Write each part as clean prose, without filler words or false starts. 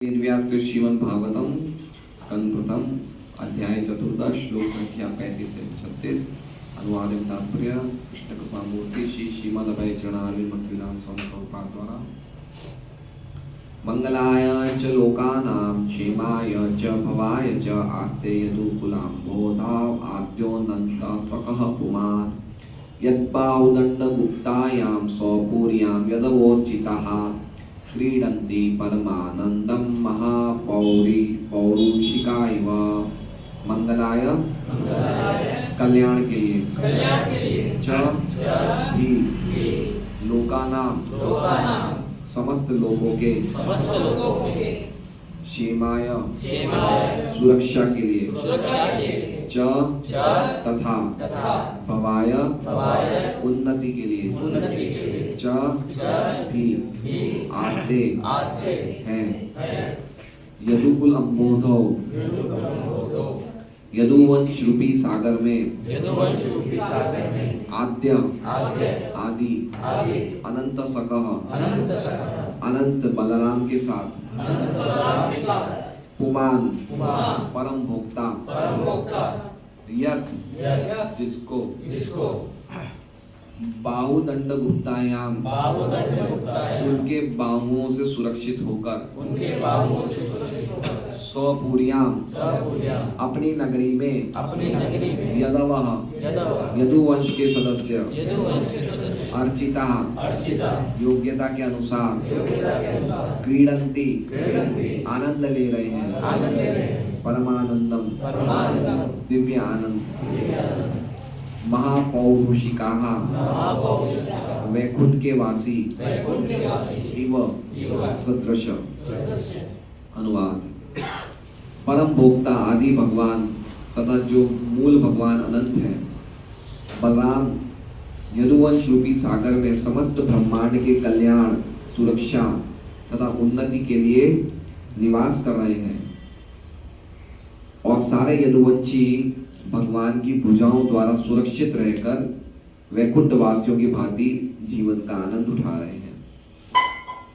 व्यास कृत श्रीमद् भागवतम स्कंद प्रथम अध्याय 14 श्लोक संख्या 35 से 36 अनुवाद एवं तात्पर्य कृष्ण कृपा मूर्ति श्री श्रीमद् अभय चरणारविंद भक्तिवेदांत स्वामी प्रभुपाद द्वारा। मंगलाय च लोकानां क्षेमाय च भवाय च आस्ते यदुकुलां बोधाव आद्योऽनन्त सकः पुमान् यद्बाहुदण्डगुप्तायां स्वपुर्यां यदवोर्चिताः क्रीडन्ति परमानन्दं महापौरी पौरुषिका इव। मंगलाय कल्याण के लिए च भी लोकानां समस्त लोगों के क्षेमाय सुरक्षा के लिए च तथा भवाय उन्नति के लिए च भी आस्ते हैं यदुकुल अम्बोधो यदुवंश रूपी सागर में आद्य आदि अनंत सकह अनंत बलराम के साथ पुमान परम भोक्ता यत् जिसको बाहुदंड गुप्तायाम उनके बाहुओं से सुरक्षित होकर स्वपुर्याम अपनी नगरी में यदवः यदुवंश के सदस्य अर्चिता योग्यता के अनुसार क्रीडंती आनंद ले रहे हैं परमानंदम दिव्य आनंद महापौरुषिका वैकुंठ के वासी इव सदृश। अनुवाद परम भोक्ता आदि भगवान तथा जो मूल भगवान अनंत है बलराम यदुवंश रूपी सागर में समस्त ब्रह्मांड के कल्याण सुरक्षा तथा उन्नति के लिए निवास कर रहे हैं और सारे यदुवंशी भगवान की भुजाओं द्वारा सुरक्षित रहकर वैकुंठ वासियों की भांति जीवन का आनंद उठा रहे हैं।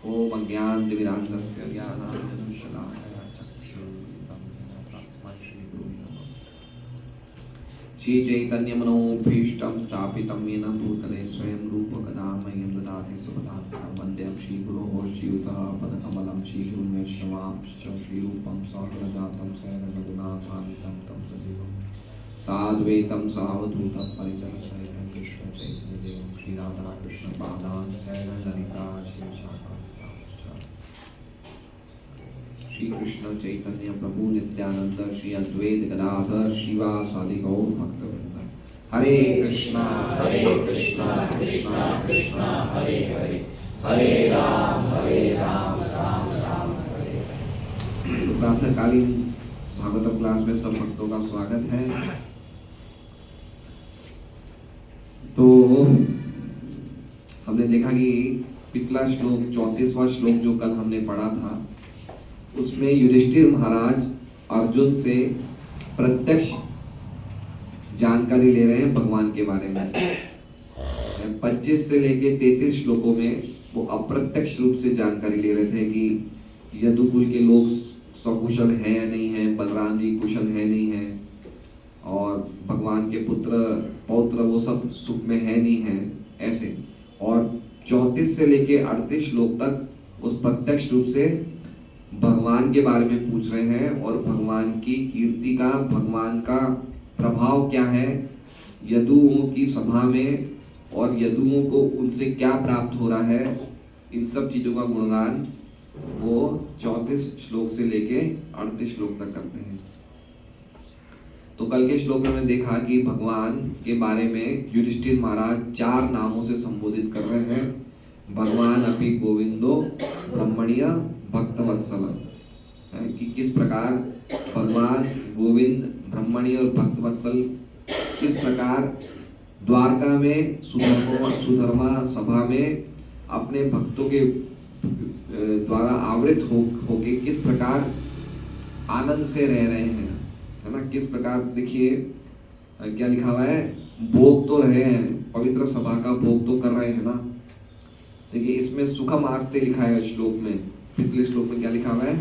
ओम अज्ञानतिमिरान्धस्य ज्ञानाञ्जनशलाकया श्री चैतन्य मनोभीष्टं स्थापितं येन भूतले स्वयं रूप कदा मह्यं ददाति सुपदान्तं वन्देहं श्रीगुरोः श्रीयुतः पदकमलं श्रीगुरुवैष्णवांश्च श्रीरूपं सहगणजातं सहगणरघुनाथान्वितं तं सजीवम् साद्वैतं सावधूतं परिजन सहितं कृष्ण चैतन्य देवं श्री राधा कृष्ण पादान् सहगण ललिता श्री कृष्ण चैतन्य प्रभु नित्यानंद श्री अद्वैत गदाधर शिवासादि गौर भक्तवृंद। हरे कृष्णा कृष्णा कृष्णा हरे हरे हरे राम राम राम हरे हरे। प्रातःकालीन भागवत क्लास में सब भक्तों का स्वागत है। तो हमने देखा कि पिछला श्लोक 34वां श्लोक जो कल हमने पढ़ा था उसमें युधिष्ठिर महाराज अर्जुन से प्रत्यक्ष जानकारी ले रहे हैं भगवान के बारे में। 25 से लेके 33 श्लोकों में वो अप्रत्यक्ष रूप से जानकारी ले रहे थे कि यदुकुल के लोग सकुशल है या नहीं है, बलराम जी कुशल है नहीं है और भगवान के पौत्र वो सब सुख में है नहीं है ऐसे। और 34 से लेके 38 श्लोक तक उस प्रत्यक्ष रूप से भगवान के बारे में पूछ रहे हैं और भगवान की कीर्ति का, भगवान का प्रभाव क्या है यदुओं की सभा में और यदुओं को उनसे क्या प्राप्त हो रहा है, इन सब चीजों का गुणगान वो 34 श्लोक से लेके 38 श्लोक तक करते हैं। तो कल के श्लोक में हमने देखा कि भगवान के बारे में युधिष्ठिर महाराज 4 नामों से संबोधित कर रहे हैं। भगवान अपि गोविंदो ब्रह्मण्य भक्तवत्सल, कि किस प्रकार भगवान गोविंद ब्रह्मण्य और भक्तवत्सल किस प्रकार द्वारका में सुधर्मा सभा में अपने भक्तों के द्वारा आवृत होके किस प्रकार आनंद से रह रहे हैं, है ना। किस प्रकार देखिए क्या लिखा हुआ है, भोग तो रहे हैं, पवित्र सभा का भोग तो कर रहे हैं ना। देखिए इसमें सुखम आस्ते लिखा है श्लोक में, पिछले श्लोक में क्या लिखा हुआ है,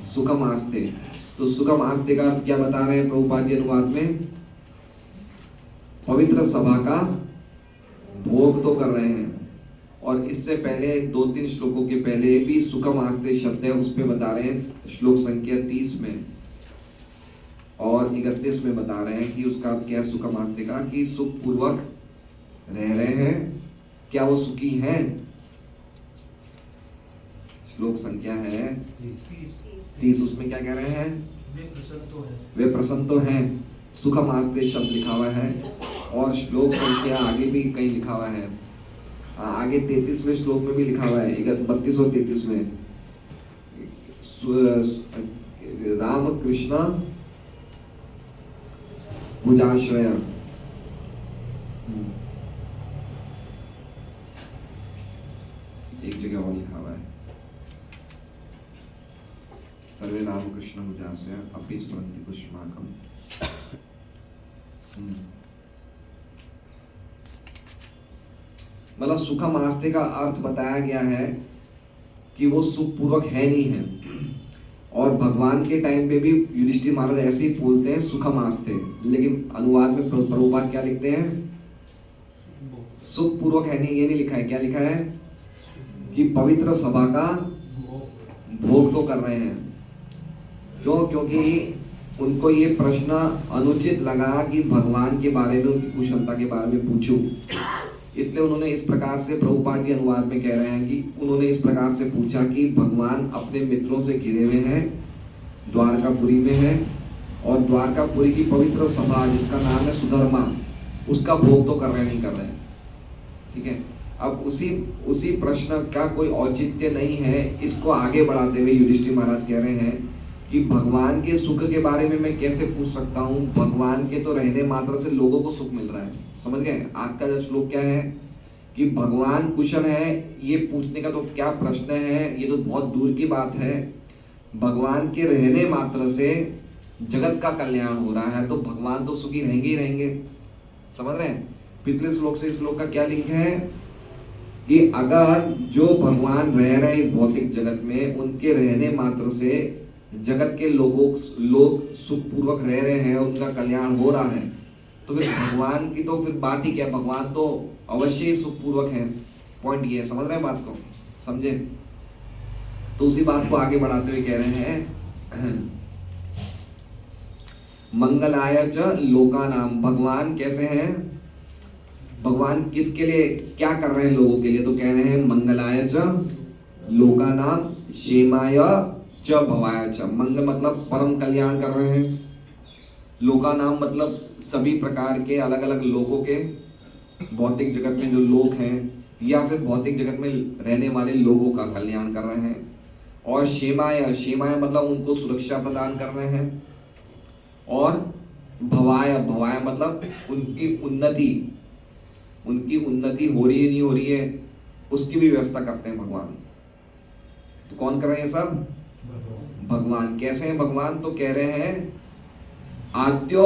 सुखम आस्ते। तो सुखम आस्ते का अर्थ क्या बता रहे हैं प्रभुपाद जी अनुवाद में? पवित्र सभा का भोग तो कर रहे हैं। और इससे पहले 2-3 श्लोकों के पहले भी सुखम आस्ते शब्द है, उस पे बता रहे हैं श्लोक संख्या 30 में और 31 में बता रहे हैं कि उसका अर्थ क्या है सुखम आस्ते का, कि सुख पूर्वक रह रहे हैं। क्या वो सुखी हैं? श्लोक संख्या है 30, उसमें क्या कह रहे हैं? वे प्रसन्न तो हैं। सुखम आस्ते शब्द लिखा हुआ है और श्लोक संख्या आगे भी कहीं लिखा हुआ है, आगे 33वें श्लोक में भी लिखा हुआ है, 32 और 33 में राम कृष्ण भुजाश्रय। एक जगह और लिखा हुआ है सर्वे राम कृष्ण भुजाश्रय अपि स्मरन्ति पुष्माकम्। मतलब सुखम आस्ते का अर्थ बताया गया है कि वो सुख पूर्वक है नहीं है। और भगवान के टाइम पे भी युधिष्ठिर महाराज ऐसे ही बोलते हैं सुखम आस्ते, लेकिन अनुवाद में प्रभुपाद क्या लिखते हैं? सुख पूर्वक है नहीं, ये नहीं लिखा है। क्या लिखा है? कि पवित्र सभा का भोग तो कर रहे हैं। क्यों? क्योंकि उनको ये प्रश्न अनुचित लगा कि भगवान के बारे में, उनकी कुशलता के बारे में पूछूं, इसलिए उन्होंने इस प्रकार से, प्रभुपाद जी अनुवाद में कह रहे हैं कि उन्होंने इस प्रकार से पूछा कि भगवान अपने मित्रों से घिरे हुए हैं, द्वारकापुरी में है, और द्वारकापुरी की पवित्र सभा जिसका नाम है सुधर्मा, उसका भोग तो कर रहे नहीं कर रहे हैं। ठीक है, अब उसी प्रश्न का कोई औचित्य नहीं है। इसको आगे बढ़ाते हुए युधिष्ठिर महाराज कह रहे हैं कि भगवान के सुख के बारे में मैं कैसे पूछ सकता हूँ? भगवान के तो रहने मात्र से लोगों को सुख मिल रहा है। समझ गए? आज का जो श्लोक क्या है कि भगवान कुशल है, ये पूछने का तो क्या प्रश्न है, ये तो बहुत दूर की बात है। भगवान के रहने मात्र से जगत का कल्याण हो रहा है, तो भगवान तो सुखी रहेंगे ही रहेंगे। समझ रहे हैं? पिछले श्लोक से इस श्लोक का क्या लिंक है कि अगर जो भगवान रह रहे हैं इस भौतिक जगत में, उनके रहने मात्र से जगत के लोग सुख पूर्वक रह रहे हैं, उनका कल्याण हो रहा है, तो फिर भगवान की तो फिर बात ही क्या? भगवान तो अवश्य ही सुख पूर्वक है। पॉइंट ये है। समझ रहे हैं बात को? समझे? तो उसी बात को आगे बढ़ाते हुए कह रहे हैं मंगलाय च लोकानाम। भगवान कैसे हैं? भगवान किसके लिए क्या कर रहे हैं? लोगों के लिए। तो कह रहे हैं मंगलाय च लोकानाम क्षेमाय च भवाय च। मंगल मतलब परम कल्याण कर रहे हैं, लोका नाम मतलब सभी प्रकार के अलग अलग लोगों के, भौतिक जगत में जो लोग हैं या फिर भौतिक जगत में रहने वाले लोगों का कल्याण कर रहे हैं। और क्षेमाय मतलब उनको सुरक्षा प्रदान कर रहे हैं। और भवाय मतलब उनकी उन्नति हो रही है नहीं हो रही है उसकी भी व्यवस्था करते हैं भगवान। तो कौन कर रहे हैं सब? भगवान। कैसे हैं भगवान? तो कह रहे हैं आद्यो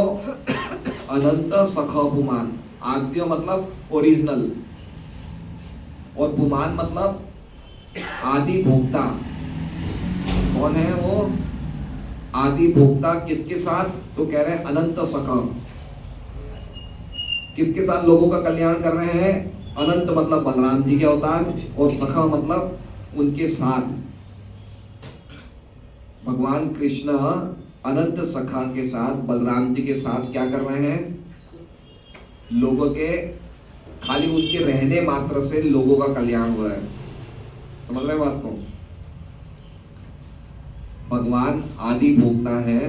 अनंत सख पुमान। आद्य मतलब ओरिजिनल, और पुमान मतलब आदि भोक्ता। कौन है वो आदि भोक्ता? किसके साथ? तो कह रहे हैं अनंत सख। किसके साथ लोगों का कल्याण कर रहे हैं? अनंत मतलब बलराम जी के अवतार, और सखा मतलब उनके साथ। भगवान कृष्ण अनंत सखा के साथ, बलराम जी के साथ क्या कर रहे हैं? लोगों के, खाली उनके रहने मात्र से लोगों का कल्याण हो रहा है। समझ रहे बात को? भगवान आदि भोक्ता है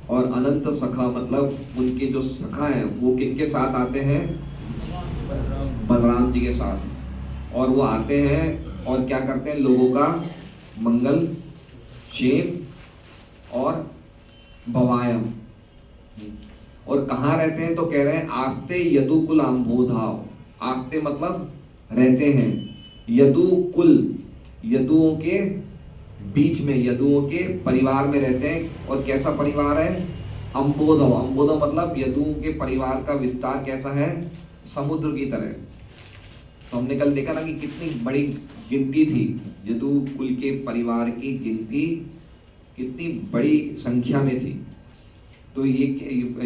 और अनंत सखा मतलब उनके जो सखा हैं वो किनके साथ आते हैं? बलराम जी के साथ। और वो आते हैं और क्या करते हैं? लोगों का मंगल, क्षेम और भवायम। और कहाँ रहते हैं? तो कह रहे हैं आस्ते यदुकुल अम्बोधाव। आस्ते मतलब रहते हैं, यदुकुल यदुओं के बीच में, यदुओं के परिवार में रहते हैं। और कैसा परिवार है? अम्बोधव। अम्बोधव मतलब यदुओं के परिवार का विस्तार कैसा है? समुद्र की तरह। तो हमने कल देखा ना कि कितनी बड़ी गिनती थी, यदु कुल के परिवार की गिनती कितनी बड़ी संख्या में थी। तो ये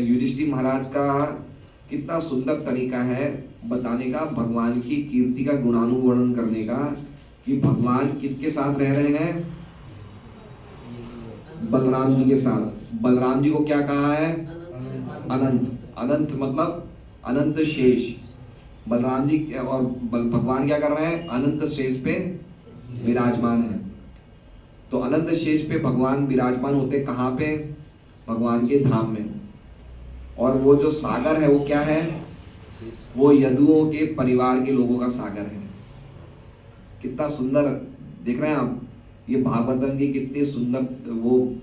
युधिष्ठिर महाराज का कितना सुंदर तरीका है बताने का, भगवान की कीर्ति का गुणानुवर्णन करने का, कि भगवान किसके साथ रह रहे हैं, बलराम जी के साथ। बलराम जी को क्या कहा है, अनंत। अनंत मतलब अनंत शेष। बलराम जी और भगवान क्या कर रहे हैं, अनंत शेष पे विराजमान है। तो अनंत शेष पे भगवान विराजमान होते कहाँ पे, भगवान के धाम में। और वो जो सागर है वो क्या है, वो यदुओं के परिवार के लोगों का सागर है। कितना सुंदर देख रहे हैं आप, ये भागवतम की कितनी सुंदर वो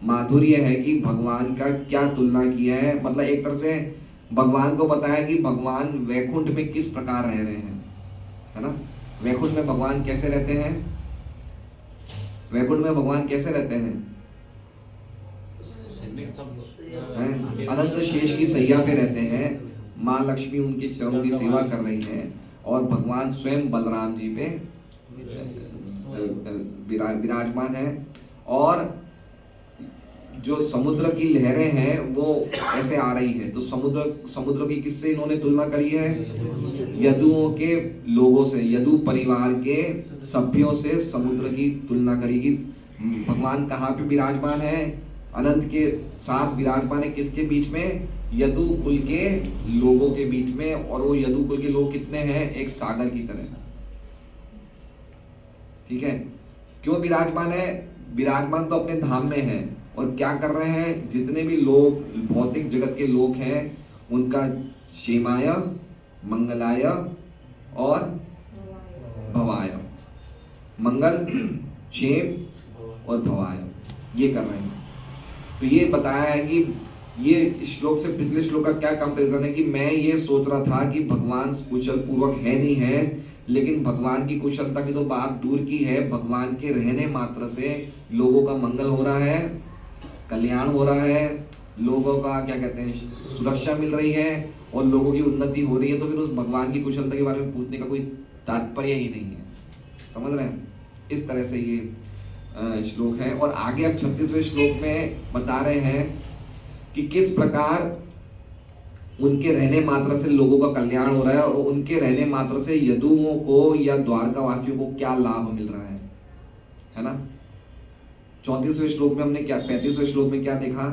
माधुर्य है कि भगवान का क्या तुलना किया है। मतलब एक तरह से भगवान को बताया कि भगवान वैकुंठ में किस प्रकार रह रहे हैं, है ना। वैकुंठ में भगवान कैसे रहते हैं, वैकुंठ में भगवान कैसे रहते हैं, अनंत शेष की सैया पे रहते हैं। माँ लक्ष्मी उनके चरणों की सेवा कर रही है और भगवान स्वयं बलराम जी पे विराजमान है। और जो समुद्र की लहरें हैं वो ऐसे आ रही है, तो समुद्र की किससे इन्होंने तुलना करी है, यदुओं के लोगों से, यदु परिवार के सभ्यों से समुद्र की तुलना करेगी। भगवान कहाँ पे विराजमान है, अनंत के साथ विराजमान है, किसके बीच में, यदु कुल के लोगों के बीच में। और वो यदु कुल के लोग कितने हैं, एक सागर की तरह, ठीक है। क्यों विराजमान है, विराजमान तो अपने धाम में है। और क्या कर रहे हैं, जितने भी लोग भौतिक जगत के लोग हैं उनका क्षेमाय, मंगलाय और भवाय, मंगल, क्षेम और भवाय, ये कर रहे हैं। तो ये बताया है कि ये श्लोक से पिछले श्लोक का क्या कंपैरिजन है, कि मैं ये सोच रहा था कि भगवान कुशल पूर्वक है नहीं है, लेकिन भगवान की कुशलता की तो बात दूर की है, भगवान के रहने मात्र से लोगों का मंगल हो रहा है, कल्याण हो रहा है, लोगों का क्या कहते हैं, सुरक्षा मिल रही है और लोगों की उन्नति हो रही है। तो फिर उस भगवान की कुशलता के बारे में पूछने का कोई तात्पर्य ही नहीं है। समझ रहे हैं, इस तरह से ये श्लोक है। और आगे अब 36वें श्लोक में बता रहे हैं कि किस प्रकार उनके रहने मात्र से लोगों का कल्याण हो रहा है और उनके रहने मात्र से यदुओं को या द्वारका वासियों को क्या लाभ मिल रहा है ना। 34वें श्लोक में हमने क्या, 35वें श्लोक में क्या देखा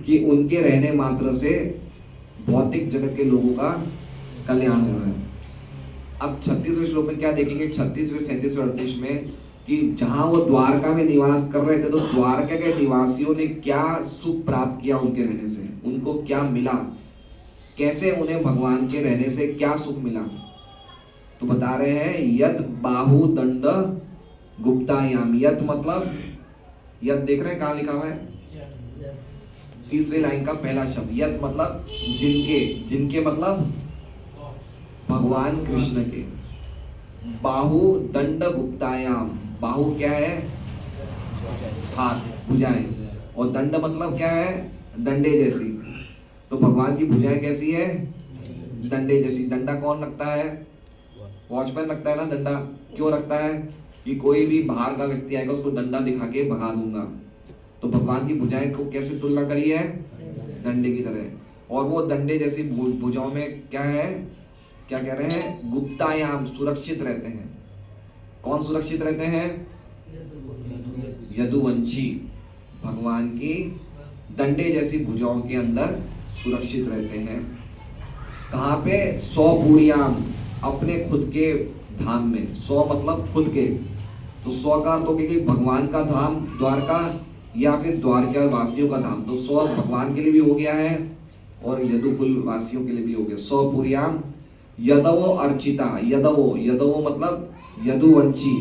कि उनके रहने मात्र से भौतिक जगत के लोगों का कल्याण हो रहा है। अब 36वें श्लोक में क्या देखेंगे, 36वें, 37वें, 38 में, कि जहां वो द्वारका में निवास कर रहे थे तो द्वारका के निवासियों ने क्या सुख प्राप्त किया उनके रहने से, उनको क्या मिला, कैसे उन्हें भगवान के रहने से क्या सुख मिला। तो बता रहे हैं यत बाहु दंड गुप्तायाम। यत मतलब, यत देख रहे हैं कहां लिखा हुआ है, तीसरी लाइन का पहला शब्द। यत मतलब जिनके, जिनके मतलब भगवान कृष्ण के। बाहु दंड गुप्तायाम, बाहु क्या है, हाथ, भुजाएं, और दंड मतलब क्या है, डंडे जैसी। तो भगवान की भुजाएं कैसी है, डंडे जैसी। डंडा कौन रखता है, वॉचमैन रखता है ना डंडा। क्यों रखता है, कि कोई भी बाहर का व्यक्ति आएगा उसको डंडा दिखा के भगा दूंगा। तो भगवान की भुजाएं को कैसे तुलना करी है, डंडे की तरह। और वो डंडे जैसी भुजाओं में क्या है, क्या कह रहे हैं, गुप्तायाम, सुरक्षित रहते हैं। कौन सुरक्षित रहते हैं, यदुवंशी भगवान की डंडे जैसी भुजाओं के अंदर सुरक्षित रहते हैं। कहाँ पे, स्वपुरियाम, अपने खुद के धाम में। स्व मतलब खुद के, तो स्व का अर्थ हो गया कि भगवान का धाम द्वारका या फिर द्वारका वासियों का धाम। तो स्व भगवान के लिए भी हो गया है और यदुकुल वासियों के लिए भी हो गया। स्वपुरियाम यदवो अर्चिता, यदवो, यदवो मतलब यदुवंशी,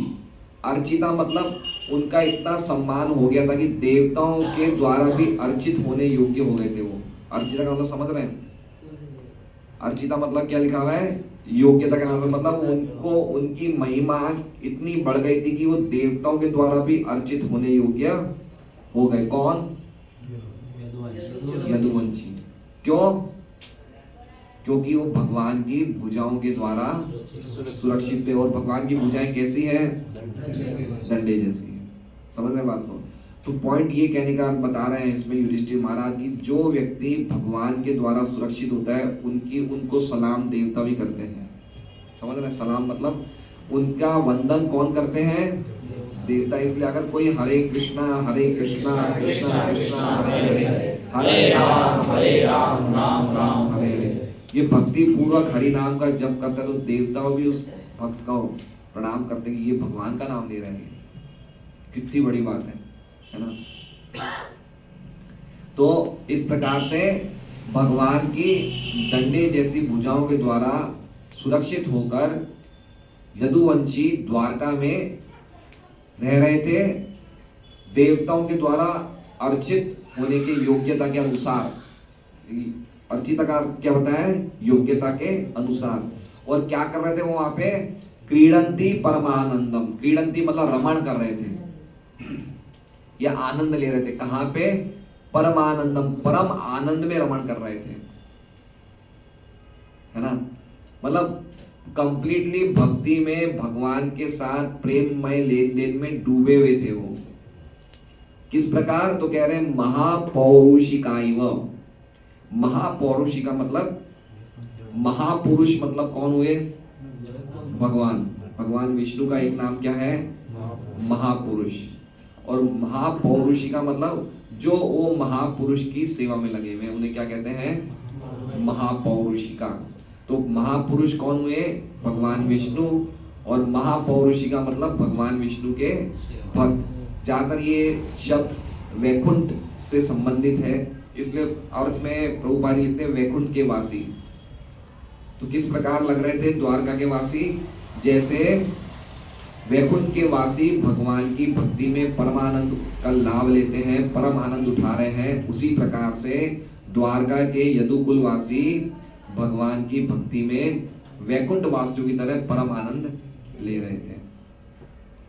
अर्चिता मतलब उनका इतना सम्मान हो गया था कि देवताओं के द्वारा भी अर्चित होने योग्य हो गए थे वो। अर्चिता का मतलब समझ रहे हैं, अर्चिता मतलब क्या लिखा हुआ है, योग्यता का नाम, मतलब उनको उनकी महिमा इतनी बढ़ गई थी कि वो देवताओं के द्वारा भी अर्चित होने योग्य हो गए। कौन, यदुवंशी। क्यों, क्योंकि वो भगवान की भुजाओं के द्वारा सुरक्षित थे। और भगवान की भुजाएं कैसी है, डंडे जैसी है। समझ रहे बात को। तो पॉइंट ये कहने का बता रहे हैं इसमें युधिष्ठिर महाराज की, जो व्यक्ति भगवान के द्वारा सुरक्षित होता है उनको सलाम देवता भी करते हैं। समझ रहे हैं? सलाम मतलब उनका वंदन कौन करते हैं? देवता। इसलिए अगर कोई हरे कृष्णा कृष्णा कृष्णा हरे हरे, हरे राम राम राम हरे हरे, ये भक्ति पूर्वक हरि नाम का जप करता है तो देवताओं भी उस भक्त को प्रणाम करते हैं कि ये भगवान का नाम ले रहे हैं। कितनी बड़ी बात है ना? तो इस प्रकार से भगवान की डंडे जैसी भुजाओं के द्वारा सुरक्षित होकर यदुवंशी द्वारका में रह रहे थे, देवताओं के द्वारा अर्चित होने के योग्यता के अनुसार। अर्चित का क्या बताया? योग्यता के अनुसार। और क्या कर रहे थे वो वहां पे? क्रीडंती परमानंदम। क्रीडंती मतलब रमण कर रहे थे या आनंद ले रहे थे। कहां पे? परमानंदम, परम आनंद में रमण कर रहे थे, है ना? मतलब कंप्लीटली भक्ति में भगवान के साथ प्रेममय लेन देन में डूबे हुए थे वो। किस प्रकार? तो कह रहे हैं महापौरुषिकाइव। महापौरुषिका मतलब महापुरुष मतलब कौन हुए? भगवान। भगवान विष्णु का एक नाम क्या है? महापुरुष। और महापौरुषिका मतलब जो वो महापुरुष की सेवा में लगे हुए, उन्हें क्या कहते हैं? महापौरुषिका। तो महापुरुष कौन हुए? भगवान विष्णु। और महापौरुषिका मतलब भगवान विष्णु के भक्त। ज्यादातर ये शब्द वैकुंठ से संबंधित है, इसलिए अर्थ में प्रभुपाद लिखते हैं वैकुंठ के वासी। तो किस प्रकार लग रहे थे द्वारका के वासी? जैसे वैकुंठ के वासी भगवान की भक्ति में परमानंद का लाभ लेते हैं, परम आनंद उठा रहे हैं, उसी प्रकार से द्वारका के यदुकुल वासी भगवान की भक्ति में वैकुंठ वासियों की तरह परम आनंद ले रहे थे।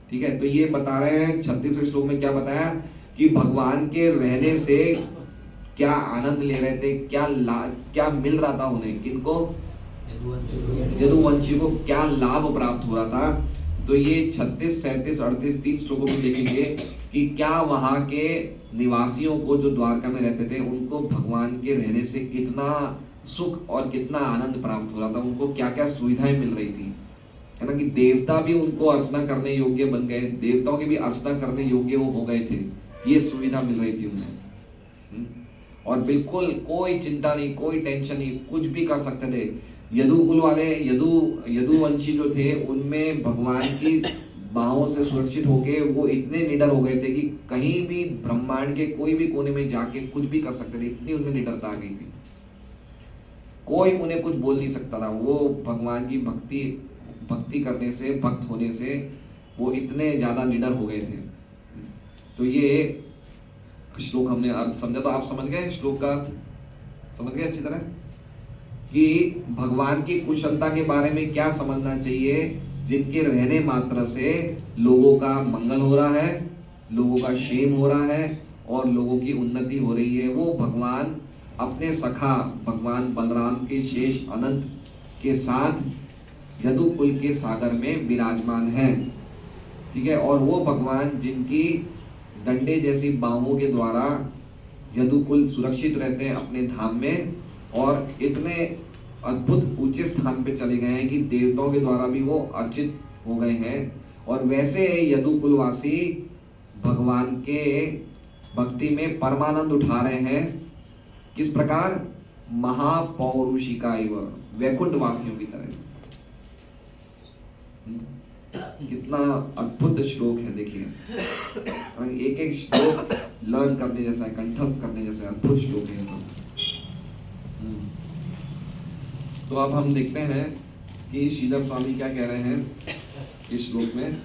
ठीक है, तो ये बता रहे हैं 36वें श्लोक में क्या बताया कि भगवान के रहने से क्या आनंद ले रहे थे, क्या मिल रहा था उन्हें, किनको? यदुवंशी को क्या लाभ प्राप्त हो रहा था। तो ये 36, 37, 38 3 श्लोकों में देखेंगे कि क्या वहां के निवासियों को जो द्वारका में रहते थे उनको भगवान के रहने से कितना सुख और कितना आनंद प्राप्त हो रहा था, उनको क्या क्या सुविधाएं मिल रही थी, है ना? कि देवता भी उनको अर्चना करने योग्य बन गए, देवताओं के भी अर्चना करने योग्य वो हो गए थे, ये सुविधा मिल रही थी उन्हें। और बिल्कुल कोई चिंता नहीं, कोई टेंशन नहीं, कुछ भी कर सकते थे। यदुकुल वाले यदुवंशी जो थे उनमें भगवान की बाहों से सुरक्षित होके वो इतने निडर हो गए थे कि कहीं भी ब्रह्मांड के कोई भी कोने में जाके कुछ भी कर सकते थे, इतनी उनमें निडरता आ गई थी। कोई उन्हें कुछ बोल नहीं सकता था। वो भगवान की भक्ति करने से, भक्त होने से वो इतने ज्यादा निडर हो गए थे। तो ये श्लोक हमने अर्थ समझा, तो आप समझ गए श्लोक का अर्थ? समझ गए अच्छी तरह कि भगवान की कुशलता के बारे में क्या समझना चाहिए, जिनके रहने मात्र से लोगों का मंगल हो रहा है, लोगों का क्षेम हो रहा है और लोगों की उन्नति हो रही है। वो भगवान अपने सखा भगवान बलराम के शेष अनंत के साथ यदुकुल के सागर में विराजमान है। ठीक है, और वो भगवान जिनकी डंडे जैसी बाहों के द्वारा यदुकुल सुरक्षित रहते हैं अपने धाम में, और इतने अद्भुत ऊंचे स्थान पे चले गए हैं कि देवताओं के द्वारा भी वो अर्चित हो गए हैं। और वैसे यदुकुलवासी भगवान के भक्ति में परमानंद उठा रहे हैं। किस प्रकार? महापौरुषिकाइव, वैकुंठ वासियों की तरह। कितना अद्भुत श्लोक है, देखिए एक एक श्लोक लर्न करने जैसा है, कंठस्थ करने जैसा अद्भुत श्लोक है सब। तो अब हम देखते हैं कि श्रीधर स्वामी क्या कह रहे हैं इस श्लोक में।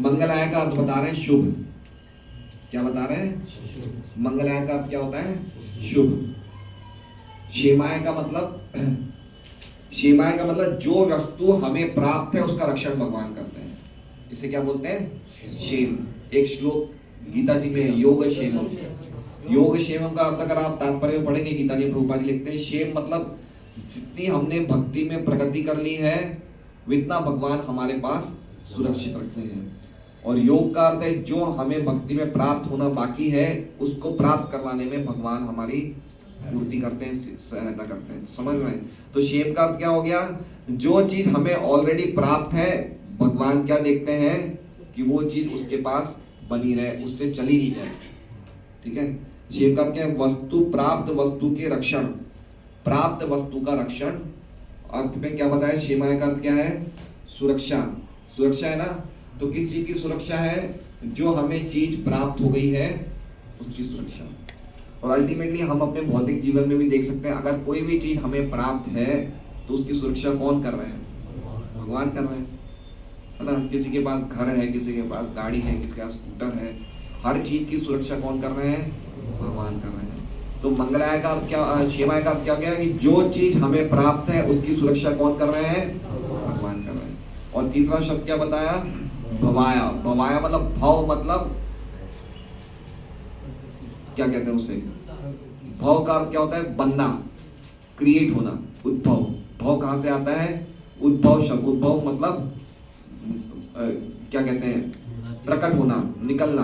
मंगलाय का अर्थ बता रहे हैं शुभ। क्या बता रहे हैं? मंगलाय का अर्थ क्या होता है? शुभ। क्षेमाय का मतलब जो वस्तु हमें प्राप्त है उसका रक्षण भगवान करते हैं, इसे क्या बोलते हैं? क्षेम। एक श्लोक गीता जी में है, योग क्षेमम। योग क्षेमम का अर्थ अगर आप तात्पर्य में पढ़ेंगे, गीता जी प्रभुपाद जी लिखते हैं क्षेम मतलब जितनी हमने भक्ति में प्रगति कर ली है उतना भगवान हमारे पास सुरक्षित रखते हैं। और योग का अर्थ है जो हमें भक्ति में प्राप्त होना बाकी है उसको प्राप्त करवाने में भगवान हमारी पूर्ति करते हैं, सहायता करते हैं। समझ रहे हैं? तो क्षेम का अर्थ क्या हो गया? जो चीज हमें ऑलरेडी प्राप्त है भगवान क्या देखते हैं कि वो चीज उसके पास बनी रहे, उससे चली नहीं जाए। ठीक है। क्षेम का अर्थ क्या है? वस्तु, प्राप्त वस्तु के रक्षण, प्राप्त वस्तु का रक्षण। अर्थ में क्या बताया? क्षेमाय का अर्थ क्या है? सुरक्षा। सुरक्षा है ना? तो किस चीज की सुरक्षा है? जो हमें चीज प्राप्त हो गई है उसकी सुरक्षा। और अल्टीमेटली हम अपने भौतिक जीवन में भी देख सकते हैं, अगर कोई भी चीज हमें प्राप्त है तो उसकी सुरक्षा कौन कर रहे हैं? भगवान कर रहे हैं, है ना? किसी के पास घर है, किसी के पास गाड़ी है, किसी के पास स्कूटर है, हर चीज की सुरक्षा कौन कर रहे हैं? भगवान कर रहे हैं। तो मंगलाय का अर्थ क्या, क्षेमाय का अर्थ क्या गया कि जो चीज हमें प्राप्त है उसकी सुरक्षा कौन कर रहे हैं? भगवान कर रहे हैं। और तीसरा शब्द क्या बताया? भवाया। भवाया मतलब भव, मतलब क्या कहते हैं उसे? भव का अर्थ क्या होता है? बनना, क्रिएट होना, उद्भव। भव कहां से आता है? उद्भव शब्द। उद्भव मतलब क्या कहते हैं? प्रकट होना, निकलना।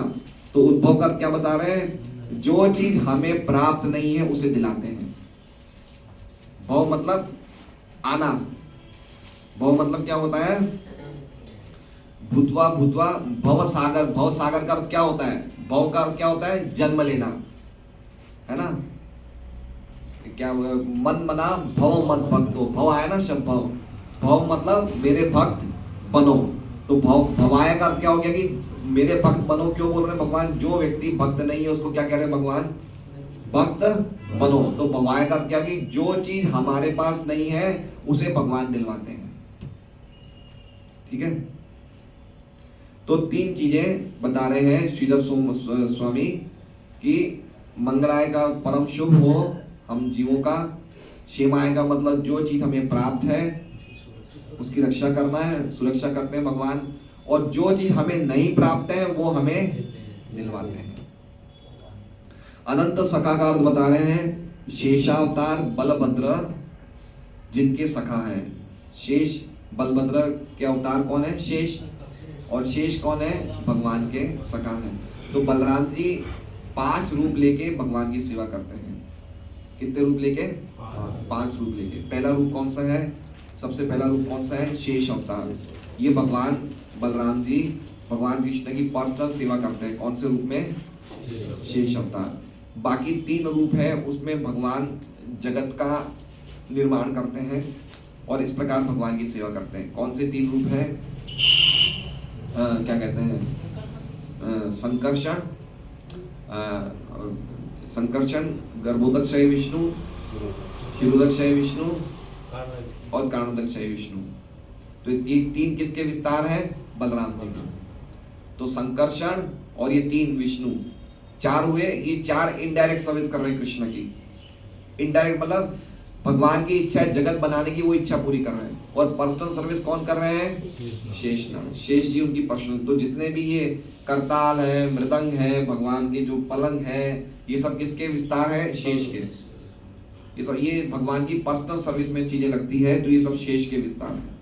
तो उद्भव का अर्थ क्या बता रहे हैं? जो चीज हमें प्राप्त नहीं है उसे दिलाते हैं। भव मतलब आना। भव मतलब क्या होता है? भूतवा, भूतवा, भव सागर। भव सागर का अर्थ क्या होता है? भव का अर्थ क्या होता है? जन्म लेना, है ना? क्या मन मना भव मत भक्तो। भव आया ना शब्द भव। भव मतलब मेरे भक्त बनो। तो भव, भवाया का अर्थ क्या हो गया कि मेरे भक्त बनो। क्यों बोल रहे हैं भगवान? जो व्यक्ति भक्त नहीं है उसको क्या कह रहे हैं भगवान? भक्त बनो। तो भवाया का अर्थ क्या कि जो चीज हमारे पास नहीं है उसे भगवान दिलवाते हैं। ठीक है। तो तीन चीजें बता रहे हैं श्रीधर स्वामी कि मंगलाय का परम शुभ हो हम जीवों का, क्षेमाय का मतलब जो चीज हमें प्राप्त है उसकी रक्षा करना है, सुरक्षा करते हैं भगवान, और जो चीज हमें नहीं प्राप्त है वो हमें दिलवाते हैं। अनंत सखा का अर्थ बता रहे हैं शेषावतार बलभद्र जिनके सखा है। शेष, बलभद्र के अवतार कौन है? शेष। और शेष कौन है? भगवान के सखा हैं। तो बलराम जी 5 रूप लेके भगवान की सेवा करते हैं। कितने रूप लेके? 5 रूप लेके। पहला रूप कौन सा है? सबसे पहला रूप कौन सा है? शेष अवतार। ये भगवान बलराम जी भगवान कृष्ण की पर्सनल सेवा करते हैं। कौन से रूप में? शेष अवतार। बाकी 3 रूप है उसमें भगवान जगत का निर्माण करते हैं और इस प्रकार भगवान की सेवा करते हैं। कौन से 3 रूप है? क्या कहते हैं? संकर्षण, संकर्षण, गर्भोदक्षय विष्णु, शिरोदक्षय विष्णु और कारणोदक्षय विष्णु। तो ये 3 किसके विस्तार है? बलराम जी के। तो संकर्षण और ये 3 विष्णु, 4 हुए। ये 4 इनडायरेक्ट सर्विस कर रहे हैं कृष्ण की। इनडायरेक्ट मतलब भगवान की इच्छा है जगत बनाने की, वो इच्छा पूरी कर रहे हैं। और पर्सनल सर्विस कौन कर रहे हैं? शेष। शेष जी उनकी पर्सनल। तो जितने भी ये करताल है, मृदंग है, भगवान के जो पलंग है, ये सब किसके विस्तार है? शेष के। ये भगवान की पर्सनल सर्विस में चीजें लगती है, तो ये सब शेष के विस्तार है।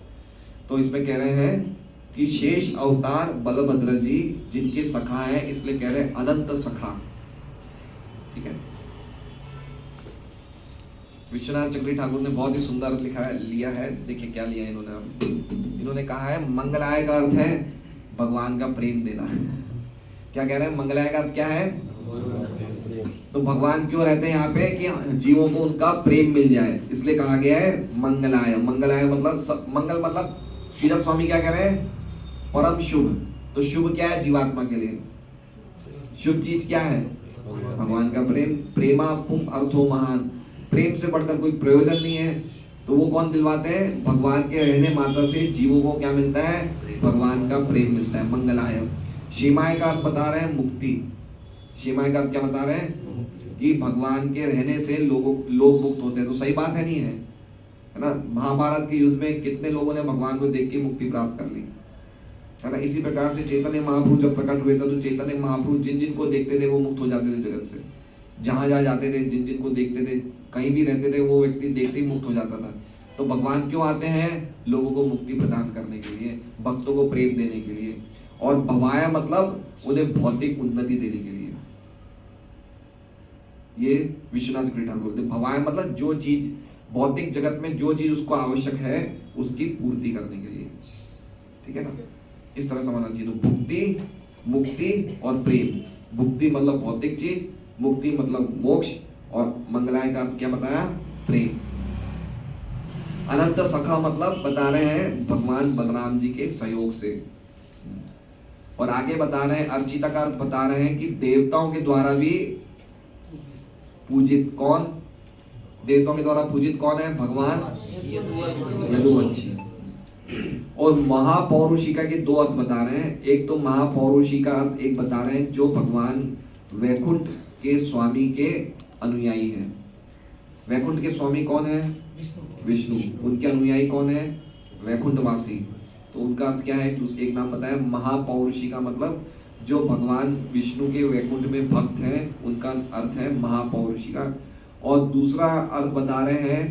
तो इसमें कह रहे हैं कि शेष अवतार बलभद्र जी जिनके सखा है, इसलिए कह रहे हैं अनंत सखा। ठीक है। विश्वनाथ चक्री ठाकुर ने बहुत ही सुंदर लिखा है, लिया है। देखिए क्या लिया है इन्होंने। इन्होंने कहा है मंगलाय का अर्थ है भगवान का प्रेम देना। क्या कह रहे हैं? मंगलाय का अर्थ क्या है? तो भगवान क्यों रहते हैं यहाँ पे? कि जीवों को उनका प्रेम मिल जाए, इसलिए कहा गया है मंगलाय। मंगलाय मतलब मंगल, मतलब श्रीधर स्वामी क्या कह रहे हैं? परम शुभ। तो शुभ क्या है जीवात्मा के लिए? शुभ चीज क्या है? भगवान का प्रेम। प्रेमा पुम अर्थो महान। प्रेम से बढ़कर कोई प्रयोजन नहीं है। तो वो कौन दिलवाते हैं? भगवान के रहने मात्र से जीवों को क्या मिलता है? भगवान का प्रेम मिलता है। मंगलाय। क्षेमाय का अर्थ बता रहे हैं मुक्ति। क्षेमाय का अर्थ क्या बता रहे हैं? कि भगवान के रहने से लोग मुक्त होते हैं। तो सही बात है, नहीं है? है ना? महाभारत के युद्ध में कितने लोगों ने भगवान को देख के मुक्ति प्राप्त कर ली, है ना? इसी प्रकार से चैतन्य महाप्रभु जब प्रकट हुए थे तो चैतन्य महाप्रभु जिन जिन को देखते थे वो मुक्त हो जाते थे जगत से। जहाँ जहाँ जाते थे, जिन जिन को देखते थे, कहीं भी रहते थे, वो व्यक्ति देखते ही मुक्त हो जाता था। तो भगवान क्यों आते हैं? लोगों को मुक्ति प्रदान करने के लिए, भक्तों को प्रेम देने के लिए। और भवाय मतलब उन्हें भौतिक उन्नति देने के लिए। ये विश्वनाथ चक्रवर्ती ठाकुर बोलते भवाय मतलब जो चीज भौतिक जगत में जो चीज उसको आवश्यक है उसकी पूर्ति करने के लिए, ठीक है ना, इस तरह समझना चाहिए। तो भुक्ति, मुक्ति और प्रेम। भुक्ति मतलब भौतिक चीज, मुक्ति मतलब मोक्ष, और मंगलाय का अर्थ क्या बताया, प्रेम। अनंत सखा मतलब बता रहे हैं भगवान बलराम जी के सहयोग से। और आगे बता रहे हैं अर्चिता का अर्थ बता रहे हैं कि देवताओं के द्वारा भी पूजित कौन, देवताओं के द्वारा पूजित कौन है, भगवान यदुवंशी। और महापौरुषिका के दो अर्थ बता रहे हैं। एक तो महापौरुषिका अर्थ एक बता रहे हैं जो भगवान वैकुंठ के स्वामी के अनुयायी हैं। वैकुंठ के स्वामी कौन है, विष्णु। उनके अनुयायी कौन है, वैकुंठवासी। तो उनका अर्थ क्या है, एक नाम बताया महापौरुषिका मतलब जो भगवान विष्णु के वैकुंठ में भक्त हैं उनका अर्थ है महापौरुषिका। और दूसरा अर्थ बता रहे हैं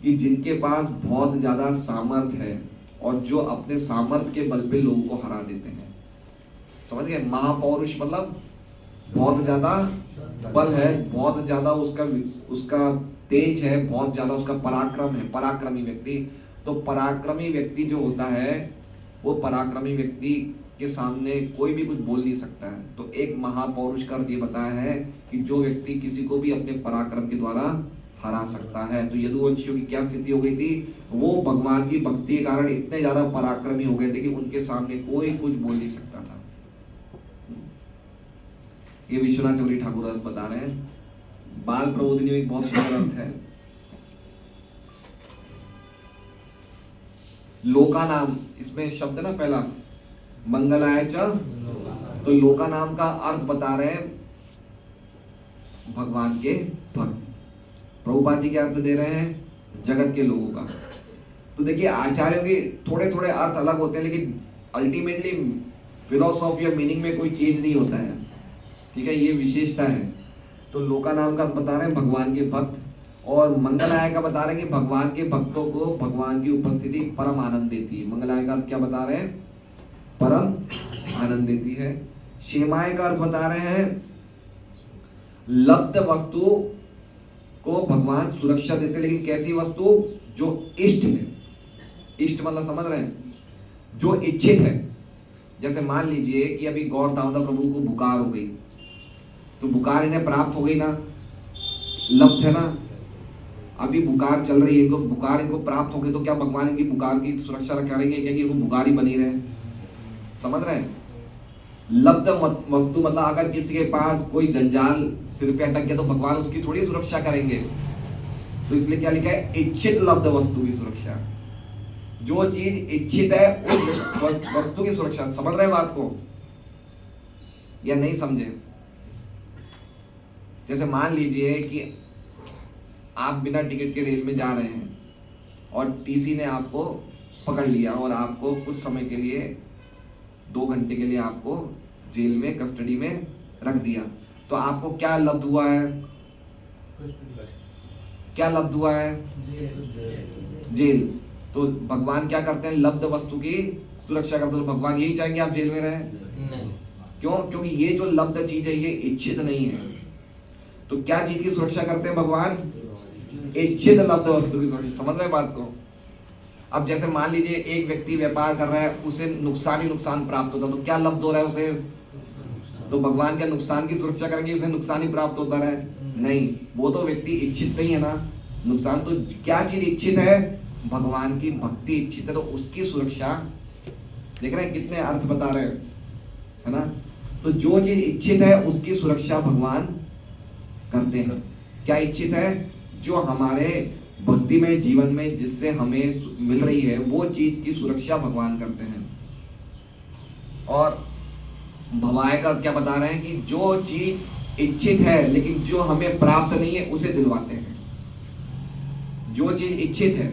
कि जिनके पास बहुत ज़्यादा सामर्थ्य है और जो अपने सामर्थ्य के बल पे लोगों को हरा देते हैं। समझ गए, महापौरुष मतलब बहुत ज़्यादा बल है, बहुत ज़्यादा उसका तेज है, बहुत ज़्यादा उसका पराक्रम है, पराक्रमी व्यक्ति। तो पराक्रमी व्यक्ति जो होता है वो पराक्रमी व्यक्ति के सामने कोई भी कुछ बोल नहीं सकता है। तो एक महापौरुष का अर्थ ये बताया है कि जो व्यक्ति किसी को भी अपने पराक्रम के द्वारा हरा सकता है। तो यदुवंशियों की क्या स्थिति हो गई थी, वो भगवान की भक्ति के कारण इतने ज्यादा पराक्रमी हो गए थे कि उनके सामने कोई कुछ बोल नहीं सकता था। ये विश्वनाथ चक्रवर्ती ठाकुर अर्थ बता रहे हैं। बाल प्रबोधिनी में एक बहुत सुंदर अर्थ है, लोका नाम, इसमें शब्द ना पहला मंगलाय च, तो लोका नाम का अर्थ बता रहे हैं भगवान के भक्त। प्रभुपाद जी के अर्थ दे रहे हैं जगत के लोगों का। तो देखिए आचार्यों के थोड़े थोड़े अर्थ अलग होते हैं, लेकिन अल्टीमेटली फिलोसॉफी या मीनिंग में कोई चेंज नहीं होता है, ठीक है, ये विशेषता है। तो लोका नाम का अर्थ बता रहे हैं भगवान के भक्त, और मंगलाय का बता रहे हैं कि भगवान के भक्तों को भगवान की उपस्थिति परम आनंद देती है। मंगलाय का अर्थ क्या बता रहे हैं, परम आनंद देती है। क्षेमाय का अर्थ बता रहे हैं लब्ध वस्तु को भगवान सुरक्षा देते हैं, लेकिन कैसी वस्तु, जो इष्ट है। इष्ट मतलब समझ रहे हैं, जो इच्छित है। जैसे मान लीजिए कि अभी गौर दामोदर प्रभु को बुखार हो गई, तो बुखार इन्हें प्राप्त हो गई ना, लब्ध है ना, अभी बुखार चल रही है, इनको बुखार इनको प्राप्त हो गई, तो क्या भगवान इनकी बुखार की सुरक्षा करेंगे क्या कि इनको बुखार ही बनी रहे, समझ रहे हैं। लब्ध वस्तु मतलब अगर किसी के पास कोई जंजाल सिर पे अटक गया तो भगवान उसकी थोड़ी सुरक्षा करेंगे। तो इसलिए क्या लिखा है, इच्छित लब्ध वस्तु की सुरक्षा। जो चीज इच्छित है उस वस्तु की सुरक्षा। समझ रहे बात को या नहीं समझे। जैसे मान लीजिए कि आप बिना टिकट के रेल में जा रहे हैं और टीसी ने आपको पकड़ लिया और आपको कुछ समय के लिए 2 घंटे के लिए आपको जेल में कस्टडी में रख दिया, तो आपको क्या लब्ध हुआ है, क्या लब्ध हुआ है, जेल। तो भगवान क्या करते हैं, लब्ध वस्तु की सुरक्षा करते हैं। तो भगवान यही चाहेंगे आप जेल में रहें, क्यों, क्योंकि ये जो लब्ध चीज है ये इच्छित नहीं है। तो क्या चीज की सुरक्षा करते हैं भगवान, इच्छित लब्ध वस्तु की सुरक्षा। समझ रहे बात को। अब जैसे मान लीजिए एक व्यक्ति व्यापार कर रहा है, उसे नुकसान ही नुकसान प्राप्त होता है, तो क्या लब्ध हो रहा है उसे, तो भगवान क्या नुकसान की सुरक्षा करेंगे, उसे नुकसान ही प्राप्त होता रहे, नहीं, वो तो व्यक्ति इच्छित नहीं है ना नुकसान। तो क्या चीज इच्छित है, भगवान की भक्ति इच्छित है, तो उसकी सुरक्षा। देख रहे हैं कितने अर्थ बता रहे हैं, है ना। तो जो चीज इच्छित है उसकी सुरक्षा भगवान करते हैं। क्या इच्छित है, जो हमारे भक्तिमय जीवन में जिससे हमें मिल रही है वो चीज की सुरक्षा भगवान करते हैं। और भवाय का क्या बता रहे हैं कि जो चीज इच्छित है लेकिन जो हमें प्राप्त नहीं है उसे दिलवाते हैं। जो चीज इच्छित है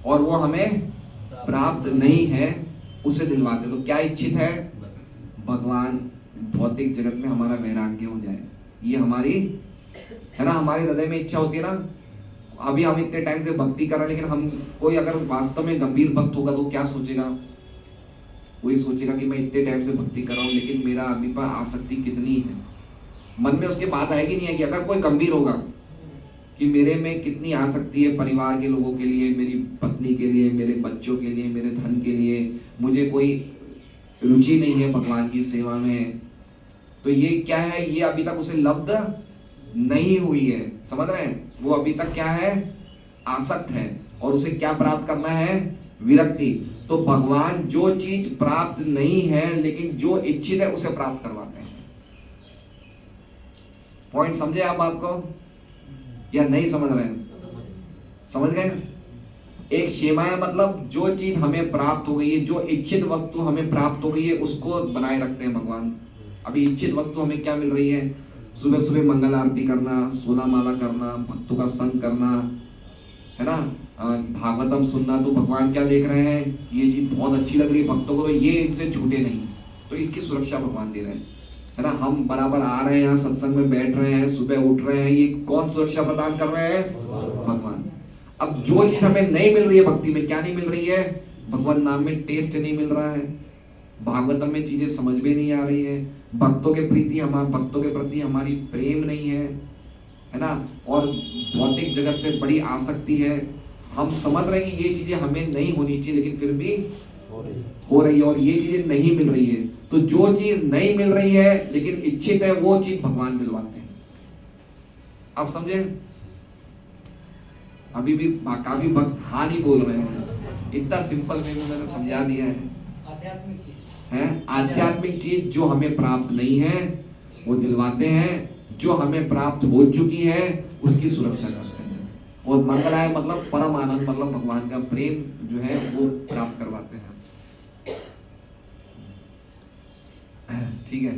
और वो हमें प्राप्त नहीं है उसे दिलवाते हैं। तो क्या इच्छित है, भगवान भौतिक जगत में हमारा वैराग्य हो जाए, ये हमारी है ना, हमारे हृदय में इच्छा होती है ना। अभी हम इतने टाइम से भक्ति कर रहे हैं, लेकिन हम कोई अगर वास्तव में गंभीर भक्त होगा तो क्या सोचेगा, वही सोचेगा कि मैं इतने टाइम से भक्ति कर रहा हूँ लेकिन मेरा अभी पर आसक्ति कितनी है। मन में उसके बात आएगी नहीं है कि अगर कोई गंभीर होगा कि मेरे में कितनी आसक्ति है परिवार के लोगों के लिए, मेरी पत्नी के लिए, मेरे बच्चों के लिए, मेरे धन के लिए, मुझे कोई रुचि नहीं है भगवान की सेवा में, तो ये क्या है, ये अभी तक उसे लब्ध नहीं हुई है। समझ रहे हैं? वो अभी तक क्या है, आसक्त है, और उसे क्या प्राप्त करना है, विरक्ति। तो भगवान जो चीज प्राप्त नहीं है लेकिन जो इच्छित है उसे प्राप्त करवाते हैं। पॉइंट समझे आप बात को या नहीं समझ रहे हैं? समझ गए? एक क्षेमाय मतलब जो चीज हमें प्राप्त हो गई है, जो इच्छित वस्तु हमें प्राप्त हो गई है उसको बनाए रखते हैं भगवान। अभी इच्छित वस्तु हमें क्या मिल रही है, सुबह सुबह मंगल आरती करना, सोना माला करना, भक्तों का संग करना, है ना, भागवतम सुनना। तो भगवान क्या देख रहे हैं, ये चीज बहुत अच्छी लग रही है भक्तों को, तो ये इनसे छूटे नहीं, तो इसकी सुरक्षा भगवान दे रहे हैं, है ना। हम बराबर आ रहे हैं यहाँ सत्संग में, बैठ रहे हैं, सुबह उठ रहे हैं, ये कौन सुरक्षा प्रदान कर रहे हैं, भगवान। अब जो चीज हमें नहीं मिल रही है भक्ति में, क्या नहीं मिल रही है, भगवान नाम में टेस्ट नहीं मिल रहा है, भागवतम में चीजें समझ में नहीं आ रही है, भक्तों के प्रति हमारी प्रेम नहीं है ना, और भौतिक जगत से बड़ी आसक्ति है। हम समझ रहे हैं कि ये चीजें हमें नहीं होनी चाहिए लेकिन फिर भी हो रही है, और ये चीजें नहीं मिल रही है। तो जो चीज नहीं मिल रही है लेकिन इच्छित है वो चीज भगवान दिलवाते हैं। आप समझे? अभी भी काफी भक्त हाँ नहीं बोल रहे हैं, इतना सिंपल वे में मैंने समझा दिया है। आध्यात्मिक चीज जो हमें प्राप्त नहीं है वो दिलवाते हैं, जो हमें प्राप्त हो चुकी है उसकी सुरक्षा करते हैं, और मंगलाय मतलब परम आनंद, मतलब भगवान का प्रेम जो है वो प्राप्त करवाते हैं। ठीक है,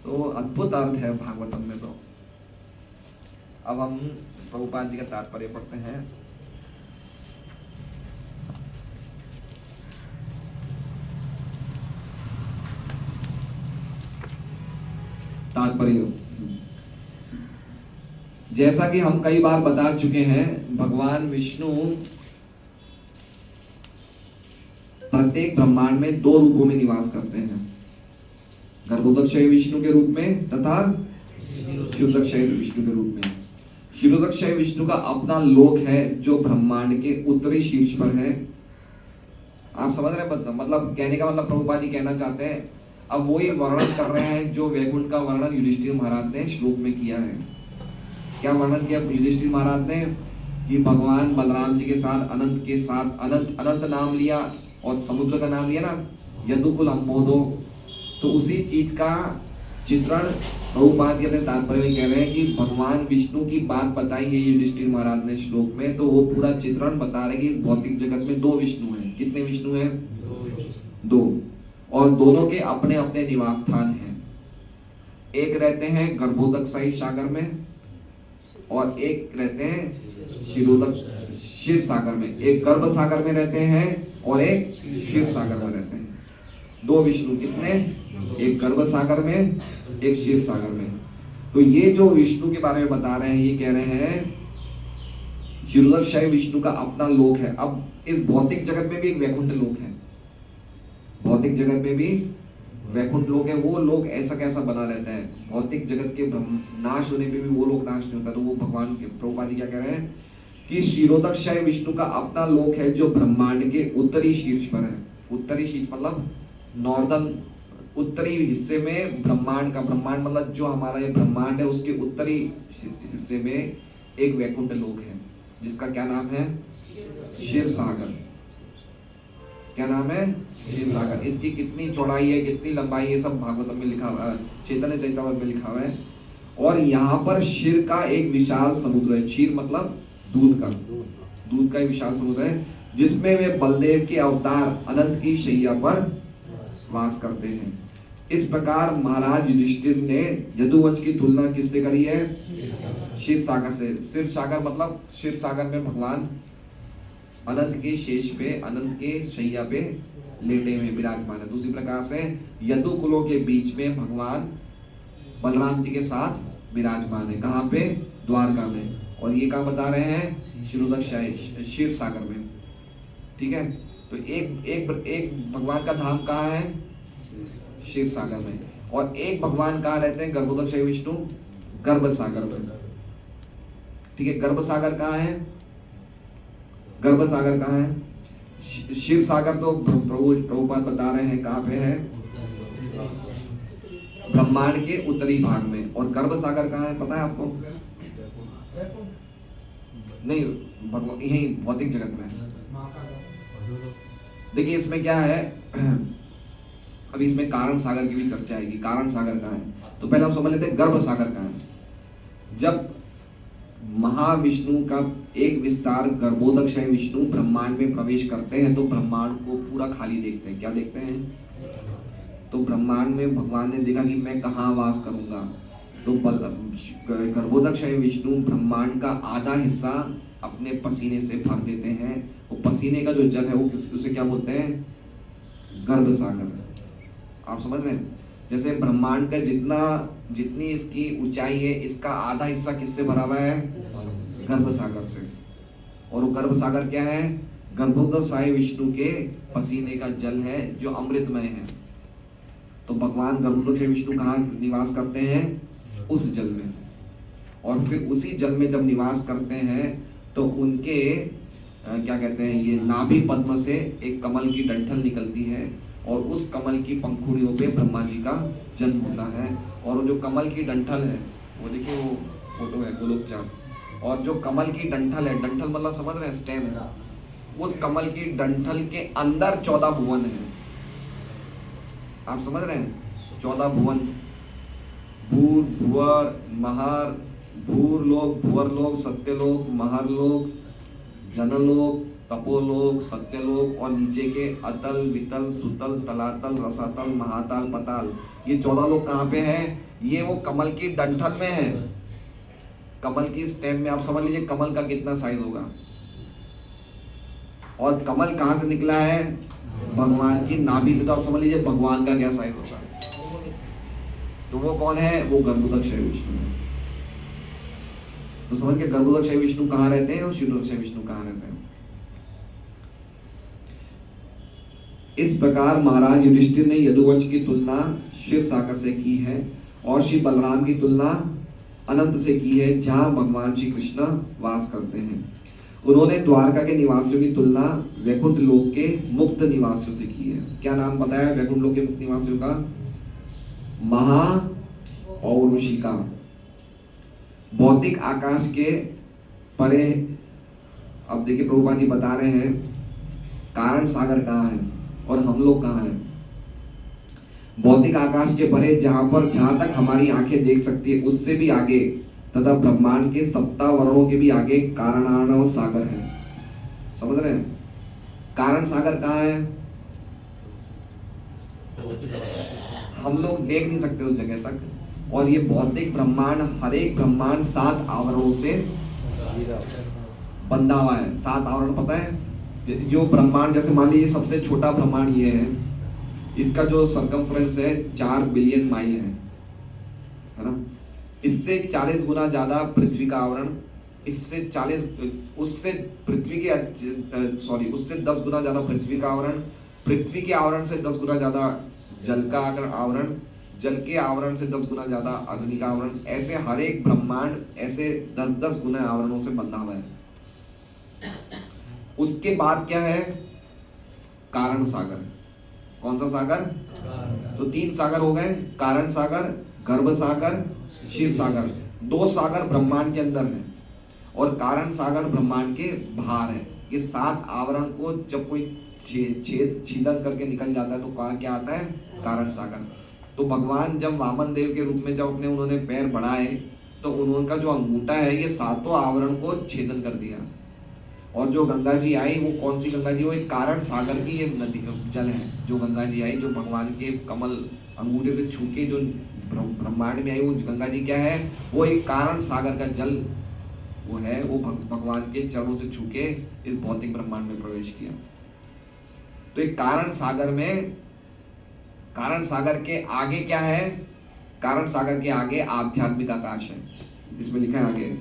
तो अद्भुत अर्थ है भागवतम में। तो अब हम प्रभुपाद जी का तात्पर्य पढ़ते हैं। तात्पर्य, जैसा कि हम कई बार बता चुके हैं, भगवान विष्णु प्रत्येक ब्रह्मांड में दो रूपों में निवास करते हैं, गर्भोदक्षय विष्णु के रूप में तथा क्षीरोदक्षय विष्णु के रूप में। क्षीरोदक्षय विष्णु का अपना लोक है जो ब्रह्मांड के उत्तरी शीर्ष पर है। आप समझ रहे हैं? मतलब कहने का मतलब प्रभुपाद जी कहना चाहते हैं, अब वही वर्णन कर रहे हैं जो वैकुंठ का वर्णन युधिष्ठिर महाराज ने श्लोक में किया है। क्या वर्णन किया युधिष्ठिर महाराज ने? कि भगवान बलराम जी के साथ अनंत नाम लिया, और समुद्र का नाम लिया ना, यदुकुल अम्बोधो। तो उसी चीज का चित्रण प्रभुपाद जी अपने तात्पर्य में कह रहे हैं कि भगवान विष्णु की बात बताई है युधिष्ठिर महाराज ने श्लोक में, तो वो पूरा चित्रण बता रहे कि इस भौतिक जगत में दो विष्णु हैं। कितने विष्णु हैं? दो, और दोनों के अपने अपने निवास स्थान हैं। एक रहते हैं गर्भोदक्षय सागर में, और एक रहते हैं क्षीर सागर में। एक गर्भ सागर में रहते हैं और एक क्षीर सागर में रहते हैं। दो विष्णु कितने? एक गर्भ सागर में, एक क्षीर सागर में। तो ये जो विष्णु के बारे में बता रहे हैं, ये कह रहे हैं क्षीरोदक्षय विष्णु का अपना लोक है। अब इस भौतिक जगत में भी एक वैकुंठ लोक है, भौतिक जगत में भी वैकुंठ लोक है। वो लोक ऐसा कैसा बना रहता है, भौतिक जगत के नाश होने पे भी वो लोक नाश नहीं होता। तो वो भगवान के प्रभुपाद जी क्या कह रहे हैं कि क्षीरोदक्षय विष्णु का अपना लोक है जो ब्रह्मांड के उत्तरी शीर्ष पर है। उत्तरी शीर्ष मतलब नॉर्दर्न, उत्तरी हिस्से में ब्रह्मांड का, ब्रह्मांड मतलब जो हमारा ये ब्रह्मांड है उसके उत्तरी हिस्से में एक वैकुंठ लोक है जिसका क्या नाम है? क्षीर सागर। क्या नाम है? क्षीर सागर। इसकी कितनी चौड़ाई है, कितनी लंबाई है, सब भागवतम में लिखा हुआ है, चैतन्य चरितामृत में लिखा हुआ है। और यहाँ पर क्षीर का एक विशाल समुद्र है। क्षीर मतलब दूध का एक विशाल समुद्र है जिसमें वे बलदेव के अवतार अनंत की शैया पर वास करते हैं। इस प्रकार महाराज युधिष्ठिर ने यदुवंश की तुलना किससे करी है? क्षीर सागर से। क्षीर सागर मतलब क्षीर सागर में भगवान अनंत के शेष पे, अनंत के शैया पे लेटे हुए विराजमान है। दूसरी प्रकार से यदुकुलों के बीच में भगवान बलराम जी के साथ विराजमान है। कहाँ पे? द्वारका में। और ये कहाँ बता रहे हैं? क्षीरोदक्षय क्षीर सागर में। ठीक है, तो एक भगवान का धाम कहाँ है? क्षीर सागर में। और एक भगवान कहाँ रहते हैं? गर्भोदक विष्णु गर्भ सागर में। ठीक है, गर्भ सागर कहाँ है? गर्भ सागर कहाँ है? क्षीर सागर तो प्रभुपाद बता रहे हैं कहाँ पे है? ब्रह्मांड के उत्तरी भाग में। और गर्भ सागर कहाँ है पता है आपको? नहीं, भगवान यही भौतिक जगत में। देखिए इसमें क्या है, अभी इसमें कारण सागर की भी चर्चा आएगी। कारण सागर कहाँ है? तो पहले हम समझ लेते हैं गर्भ सागर कहाँ है। जब महाविष्णु का एक विस्तार गर्भोदक विष्णु ब्रह्मांड में प्रवेश करते हैं तो ब्रह्मांड को पूरा खाली देखते हैं। क्या देखते हैं? तो ब्रह्मांड में भगवान ने देखा कि मैं कहाँ वास करूंगा, तो गर्भोदक विष्णु ब्रह्मांड का आधा हिस्सा अपने पसीने से भर देते हैं। वो पसीने का जो जल है वो उसे क्या बोलते हैं? गर्भ सागर। आप समझ रहे हैं? जैसे ब्रह्मांड का जितनी इसकी ऊंचाई है, इसका आधा हिस्सा किससे भरा हुआ है? गर्भ सागर से। और वो गर्भ सागर क्या है? गर्भोदक विष्णु के पसीने का जल है जो अमृतमय है। तो भगवान गर्भोदक विष्णु कहाँ निवास करते हैं? उस जल में। और फिर उसी जल में जब निवास करते हैं तो उनके क्या कहते हैं, ये नाभि पद्म से एक कमल की डंठल निकलती है और उस कमल की पंखुड़ियों पे ब्रह्मा जी का जन्म होता है। और वो जो कमल की डंठल है, वो देखिए वो फोटो है गोलोक चांद, और जो कमल की डंठल है, डंठल मतलब समझ रहे हैं स्टेम, उस कमल की डंठल के अंदर 14 भुवन है। आप समझ रहे हैं? 14 भुवन, भूर भुवर महर, भूर लोक, भुवर लोक, सत्यलोक, महर लोक, जनलोक, तपोलोक, सत्यलोक, और नीचे के अतल वितल सुतल तलातल रसातल महातल पताल, ये 14 लोक कहाँ पे है? ये वो कमल की डंठल में है। कमल की स्टेम में आप समझ लीजिए कमल का कितना साइज होगा। और कमल कहाँ से निकला है? भगवान की नाभि से। तो आप समझ लीजिए भगवान का क्या साइज होगा। तो वो कौन है? वो गर्भोदक विष्णु है। तो समझ के गर्भोदक विष्णु कहाँ रहते हैं और क्षीरोदक विष्णु कहाँ रहते हैं। इस प्रकार महाराज युधिष्ठिर ने यदुवंश की तुलना क्षीर सागर से की है और श्री बलराम की तुलना अनंत से की है, जहाँ भगवान श्री कृष्ण वास करते हैं। उन्होंने द्वारका के निवासियों की तुलना वैकुंठ लोक के मुक्त निवासियों से की है। क्या नाम बताया वैकुंठ लोक के मुक्त निवासियों का? महा और ऋषिका। भौतिक आकाश के परे, अब देखिए प्रभुपाद जी बता रहे हैं कारण सागर कहाँ है और हम लोग कहाँ हैं। भौतिक आकाश के परे जहां तक हमारी आंखें देख सकती है उससे भी आगे तथा ब्रह्मांड के 7 वर्णों के भी आगे कारणार्णव सागर है। समझ रहे हैं? कारण सागर कहाँ है? हम लोग देख नहीं सकते उस जगह तक। और ये भौतिक ब्रह्मांड, हर एक ब्रह्मांड 7 आवरणों से बंधा हुआ है। 7 आवरण पता है? जो ब्रह्मांड, जैसे मान लीजिए सबसे छोटा ब्रह्मांड ये है, इसका जो सर्कमफ्रेंस है 4 बिलियन माइल है ना। इससे 40 गुना ज्यादा पृथ्वी का आवरण, उससे 10 गुना ज्यादा पृथ्वी का आवरण, पृथ्वी के आवरण से 10 गुना ज्यादा जल का आवरण, जल के आवरण से 10 गुना ज्यादा अग्नि का आवरण। ऐसे हर एक ब्रह्मांड ऐसे 10-10 गुना आवरणों से बंधा हुआ है। उसके बाद क्या है? कारण सागर। कौन सा सागर? तो 3 सागर हो गए, कारण सागर, गर्भ सागर, क्षीर सागर। 2 सागर ब्रह्मांड के अंदर है और कारण सागर ब्रह्मांड के बाहर है। ये 7 आवरण को जब कोई छेदन करके निकल जाता है तो कहाँ क्या आता है? कारण सागर। तो भगवान जब वामन देव के रूप में जब उन्होंने पैर बढ़ाए तो उनका जो अंगूठा है ये 7 आवरण को छेदन कर दिया। और जो गंगा जी आई, वो कौन सी गंगा जी? वो एक कारण सागर की ये नदी जल है जो गंगा जी आई, जो भगवान के कमल अंगूठे से छू के जो ब्रह्मांड में आई, वो गंगा जी क्या है? वो एक कारण सागर का जल वो है। वो भगवान के चरणों से छू के इस भौतिक ब्रह्मांड में प्रवेश किया। तो एक कारण सागर में, कारण सागर के आगे क्या है? कारण सागर के आगे आध्यात्मिक आकाश है। इसमें लिखा है आगे,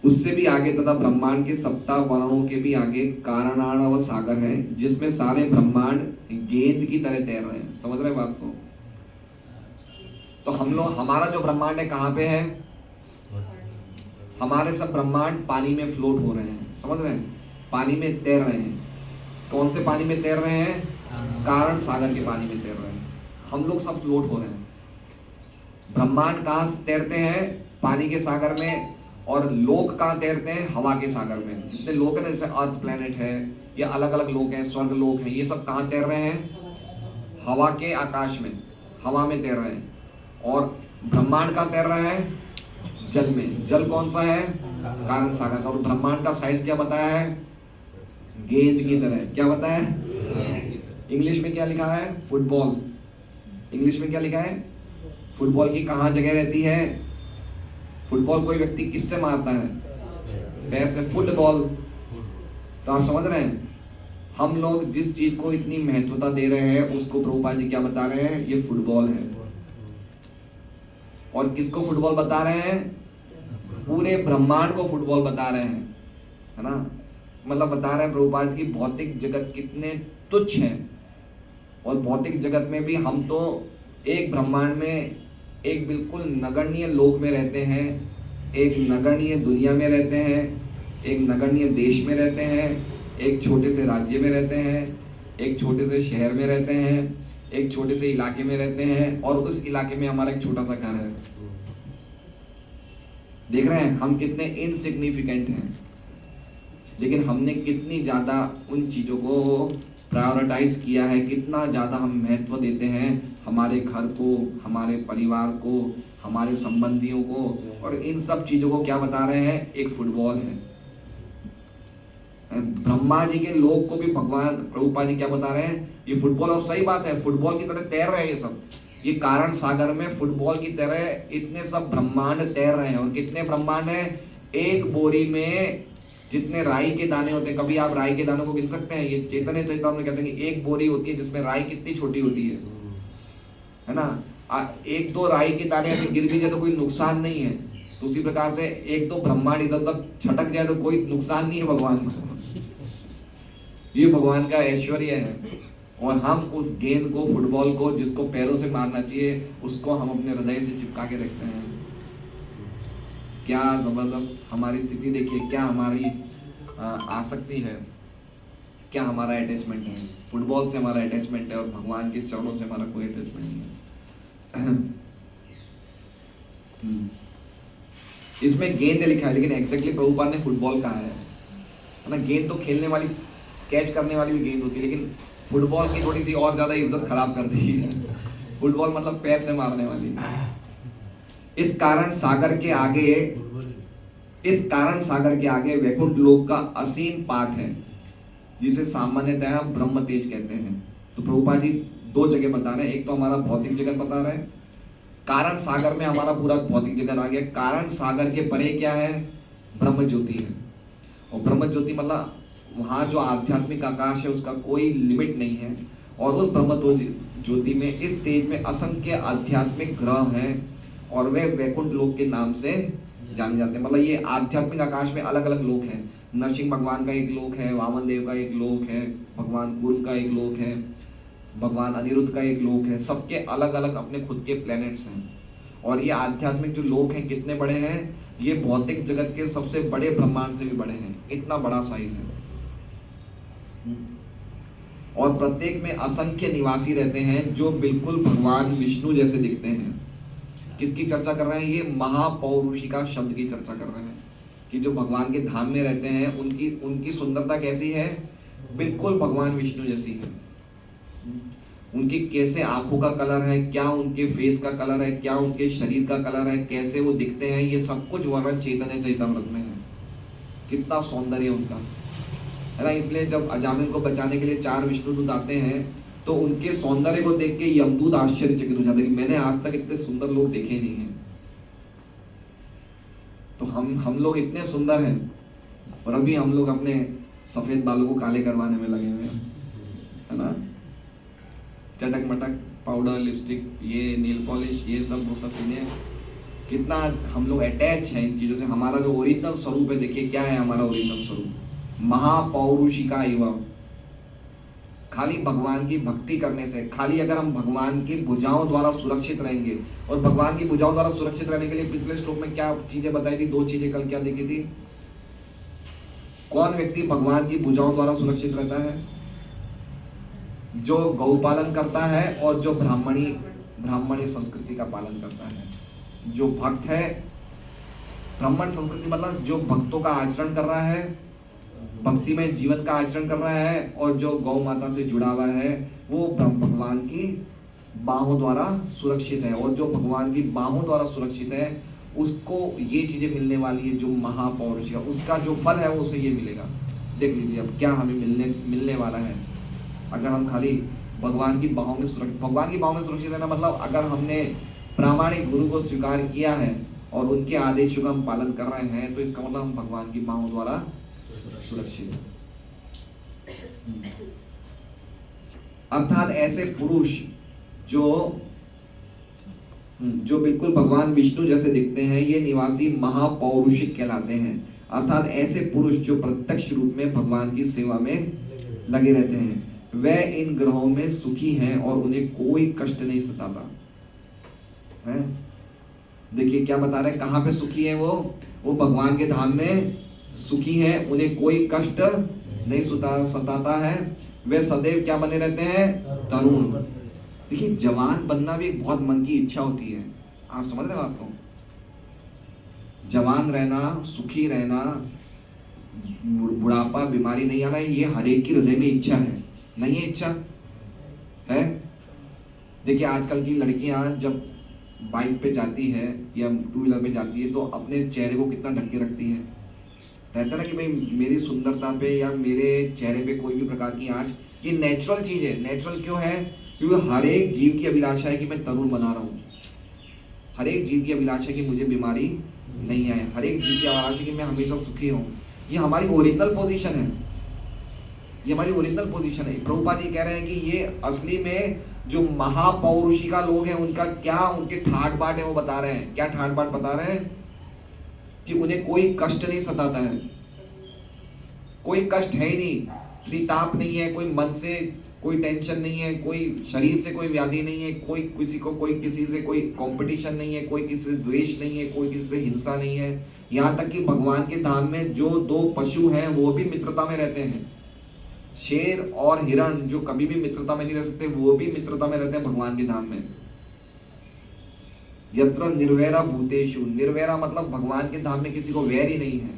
उससे भी आगे तथा ब्रह्मांड के सप्ता वर्णों के भी आगे कारणार्णव सागर है, जिसमें सारे ब्रह्मांड गेंद की तरह तैर रहे हैं। समझ रहे बात को? तो हम लोग, हमारा जो ब्रह्मांड है कहाँ पे है? हमारे सब ब्रह्मांड पानी में फ्लोट हो रहे हैं। समझ रहे हैं? पानी में तैर रहे हैं। कौन से पानी में तैर रहे हैं? कारण सागर के पानी में तैर रहे हैं। हम लोग सब फ्लोट हो रहे हैं। ब्रह्मांड कहाँ तैरते हैं? पानी के सागर में। और लोक कहाँ तैरते हैं? हवा के सागर में। जितने लोक है ना, जैसे अर्थ प्लेनेट है या अलग अलग लोक हैं, स्वर्ग लोक हैं, ये सब कहाँ तैर रहे हैं? हवा के आकाश में, हवा में तैर रहे हैं। और ब्रह्मांड कहाँ तैर रहा है? जल में। जल कौन सा है? कारण सागर का। और ब्रह्मांड का साइज क्या बताया है? गेंद की तरह। क्या बताया है? इंग्लिश में क्या लिखा है? फुटबॉल। इंग्लिश में क्या लिखा है? फुटबॉल की कहाँ जगह रहती है? फुटबॉल कोई व्यक्ति किससे मारता है? पैर से। फुटबॉल। तो आप समझ रहे हैं, हम लोग जिस चीज को इतनी महत्वता दे रहे हैं उसको प्रभुपाद जी क्या बता रहे हैं? ये फुटबॉल है। और किसको फुटबॉल बता रहे हैं? पूरे ब्रह्मांड को फुटबॉल बता रहे हैं, है ना। मतलब बता रहे हैं प्रभुपाद की भौतिक जगत कितने तुच्छ है। और भौतिक जगत में भी हम तो एक ब्रह्मांड में एक बिल्कुल नगण्य लोक में रहते हैं, एक नगण्य दुनिया में रहते हैं, एक नगण्य देश में रहते हैं, एक छोटे से राज्य में रहते हैं, एक छोटे से शहर में रहते हैं, एक छोटे से इलाके में रहते हैं, और उस इलाके में हमारा एक छोटा सा घर है। देख रहे हैं हम कितने इनसिग्निफिकेंट हैं, लेकिन हमने कितनी ज़्यादा उन चीज़ों को प्रायोरिटाइज किया है, कितना ज़्यादा हम महत्व देते हैं हमारे घर को, हमारे परिवार को, हमारे संबंधियों को। और इन सब चीज़ों को क्या बता रहे हैं? एक फुटबॉल है। ब्रह्मा जी के लोग को भी भगवान प्रभुपाद जी क्या बता रहे हैं? ये फुटबॉल। और सही बात है, फुटबॉल की तरह तैर रहे हैं ये सब। ये कारण सागर में फुटबॉल की तरह इतने सब ब्रह्मांड तैर रहे हैं। और कितने ब्रह्मांड हैं? एक बोरी में जितने राई के दाने होते हैं, कभी आप राई के दानों को गिन सकते हैं? ये चैतन्य चैतन्य कहते हैं कि एक बोरी होती है जिसमें राई कितनी छोटी होती है ना। एक दो राई के दाने ऐसे गिर भी जाए तो कोई नुकसान नहीं है। तो उसी प्रकार से एक दो ब्रह्मांड इधर उधर छटक जाए तो कोई नुकसान नहीं है भगवान को। ये भगवान का ऐश्वर्य है। और हम उस गेंद को, फुटबॉल को, जिसको पैरों से मारना चाहिए, उसको हम अपने हृदय से चिपका के रखते हैं। क्या जबरदस्त हमारी स्थिति देखिए, क्या हमारी आसक्ति है, क्या हमारा अटैचमेंट है। फुटबॉल से हमारा अटैचमेंट है और भगवान के चरणों से हमारा कोई अटैचमेंट नहीं है। इसमें गेंद लिखा है, लेकिन एग्जैक्टली प्रभुपाद ने फुटबॉल कहा है ना। गेंद तो खेलने वाली, कैच करने वाली भी गेंद होती है, लेकिन फुटबॉल की थोड़ी सी और ज्यादा इज्जत खराब कर दी है। फुटबॉल मतलब पैर से मारने वाली। इस कारण सागर के आगे वैकुंठ लोक का असीम पाठ है, जिसे सामान्यतः ब्रह्म तेज कहते हैं। तो प्रभुपाद जी दो जगह बता रहे हैं। एक तो हमारा भौतिक जगत बता रहे हैं, कारण सागर में हमारा पूरा भौतिक जगत आ गया। कारण सागर के परे क्या है? ब्रह्म ज्योति है। और ब्रह्म ज्योति मतलब वहाँ जो आध्यात्मिक आकाश है उसका कोई लिमिट नहीं है। और उस ब्रह्म ज्योति में, इस तेज में असंख्य आध्यात्मिक ग्रह हैं, और वे वैकुंठ लोक के नाम से जाने जाते हैं। मतलब ये आध्यात्मिक आकाश में अलग अलग लोक हैं। नरसिंह भगवान का एक लोक है, वामन देव का एक लोक है, भगवान कूर्म का एक लोक है, भगवान अनिरुद्ध का एक लोक है। सबके अलग अलग अपने खुद के प्लैनेट्स हैं। और ये आध्यात्मिक जो लोक हैं कितने बड़े हैं? ये भौतिक जगत के सबसे बड़े ब्रह्मांड से भी बड़े हैं। इतना बड़ा साइज है। और प्रत्येक में असंख्य निवासी रहते हैं जो बिल्कुल भगवान विष्णु जैसे दिखते हैं। किसकी चर्चा कर रहे हैं? ये महापौरुषिका शब्द की चर्चा कर रहे हैं कि जो भगवान के धाम में रहते हैं उनकी सुंदरता कैसी है? बिल्कुल भगवान विष्णु जैसी है। उनकी कैसे आंखों का कलर है, क्या उनके फेस का कलर है, क्या उनके शरीर का कलर है, कैसे वो दिखते हैं, ये सब कुछ वर्णन चैतन्य चैतामृत में है। कितना सौंदर्य उनका है ना। इसलिए जब अजामिल को बचाने के लिए 4 विष्णुदूत आते हैं तो उनके सौंदर्य को देख के यमदूत आश्चर्यचकित हो जाते हैं कि मैंने आज तक इतने सुंदर लोग देखे नहीं हैं। तो हम लोग इतने सुंदर हैं, और अभी हम लोग अपने सफेद बालों को काले करवाने में लगे हुए हैं, है ना। चटक मटक पाउडर, लिपस्टिक, ये नील पॉलिश, ये सब वो सब चीजें कितना हम लोग अटैच हैं इन चीज़ों से। हमारा जो ओरिजिनल स्वरूप है, देखिए क्या है हमारा ओरिजिनल स्वरूप, महापौरुषिका एवं। खाली भगवान की भक्ति करने से, खाली अगर हम भगवान की भुजाओं द्वारा सुरक्षित रहेंगे, और भगवान की भुजाओं द्वारा सुरक्षित रहने के लिए पिछले श्लोक में क्या चीजें बताई थी, 2 चीजें कल क्या देखी थी। कौन व्यक्ति भगवान की भुजाओं द्वारा सुरक्षित रहता है? जो गौपालन करता है और जो ब्राह्मणी संस्कृति का पालन करता है। जो भक्त है, ब्राह्मण संस्कृति मतलब जो भक्तों का आचरण कर रहा है, भक्ति में जीवन का आचरण कर रहा है, और जो गौ माता से जुड़ा हुआ है वो भगवान की बाहों द्वारा सुरक्षित है। और जो भगवान की बाहों द्वारा सुरक्षित है उसको ये चीजें मिलने वाली है, जो महापौरुषिका, उसका जो फल है वो उसे ये मिलेगा। देख लीजिए अब क्या हमें मिलने वाला है अगर हम खाली भगवान की बाहों में सुरक्षित रहना। मतलब अगर हमने प्रामाणिक गुरु को स्वीकार किया है और उनके आदेशों का हम पालन कर रहे हैं, तो इसका मतलब हम भगवान की बाहों द्वारा सुरक्षित है। अर्थात ऐसे पुरुष जो बिल्कुल भगवान विष्णु जैसे दिखते हैं, ये निवासी महापौरुषिक कहलाते हैं। अर्थात ऐसे पुरुष जो प्रत्यक्ष रूप में भगवान की सेवा में लगे रहते हैं, वे इन ग्रहों में सुखी हैं और उन्हें कोई कष्ट नहीं सताता है। देखिए क्या बता रहे हैं, कहाँ पे सुखी है वो भगवान के धाम में सुखी है, उन्हें कोई कष्ट नहीं सताता है। वे सदैव क्या बने रहते हैं, तरुण। देखिए जवान बनना भी एक बहुत मन की इच्छा होती है, आप समझ रहे हो बात को। जवान रहना, सुखी रहना, बुढ़ापा, बीमारी नहीं आना, ये हर एक की हृदय में इच्छा है, नहीं है इच्छा है। देखिए आजकल की लड़कियां जब बाइक पे जाती है या 2 व्हीलर पे जाती है तो अपने चेहरे को कितना ढक के रखती है। रहता ना कि भाई मेरी सुंदरता पे या मेरे चेहरे पे कोई भी प्रकार की आँच, ये नेचुरल चीज़ है। नेचुरल क्यों है? क्योंकि हर एक जीव की अभिलाषा है कि मैं तरुण बना रहा हूँ। हर एक जीव की अभिलाषा है कि मुझे बीमारी नहीं आए। हर एक जीव की अभिलाषा है कि मैं हमेशा सुखी रहूँ। ये हमारी ओरिजिनल पोजीशन है, ये हमारी ओरिजिनल पोजीशन है। प्रभुपाद जी कह रहे हैं कि ये असली में जो महापौरुषिका लोग हैं उनका क्या, उनके ठाट बाट है वो बता रहे हैं। क्या ठाट बाट बता रहे हैं? कि उन्हें कोई कष्ट नहीं सताता है, कोई कष्ट है ही नहीं, त्रिताप नहीं है, कोई मन से कोई टेंशन नहीं है, कोई शरीर से कोई व्याधि नहीं है, कोई किसी को कोई किसी से कोई कंपटीशन नहीं है, कोई किसी से द्वेष नहीं है, कोई किसी से हिंसा नहीं है। यहाँ तक कि भगवान के धाम में जो 2 पशु हैं वो भी मित्रता में रहते हैं। शेर और हिरण जो कभी भी मित्रता में नहीं रह सकते, वो भी मित्रता में रहते हैं भगवान के धाम में। यत्र निर्वैरा भूतेषु, निर्वैरा मतलब भगवान के धाम में किसी को वैर ही नहीं है,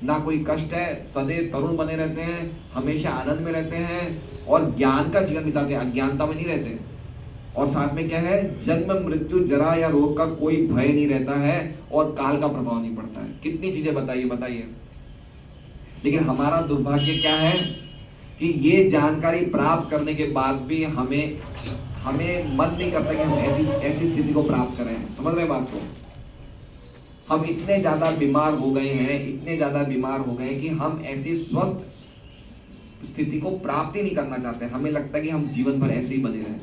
ना कोई कष्ट है, सदैव तरुण बने रहते हैं, हमेशा आनंद में रहते हैं और ज्ञान का जीवन बिताते हैं, अज्ञानता में नहीं रहते। और साथ में क्या है, जन्म मृत्यु जरा या रोग का कोई भय नहीं रहता है और काल का प्रभाव नहीं पड़ता है। कितनी चीजें बताइए। लेकिन हमारा दुर्भाग्य क्या है कि ये जानकारी प्राप्त करने के बाद भी हमें मन नहीं करता कि हम ऐसी स्थिति को प्राप्त करें। समझ रहे हैं बात को? हम इतने ज्यादा बीमार हो गए हैं कि हम ऐसी स्वस्थ स्थिति को प्राप्त ही नहीं करना चाहते। हमें लगता है कि हम जीवन भर ऐसे ही बने रहें।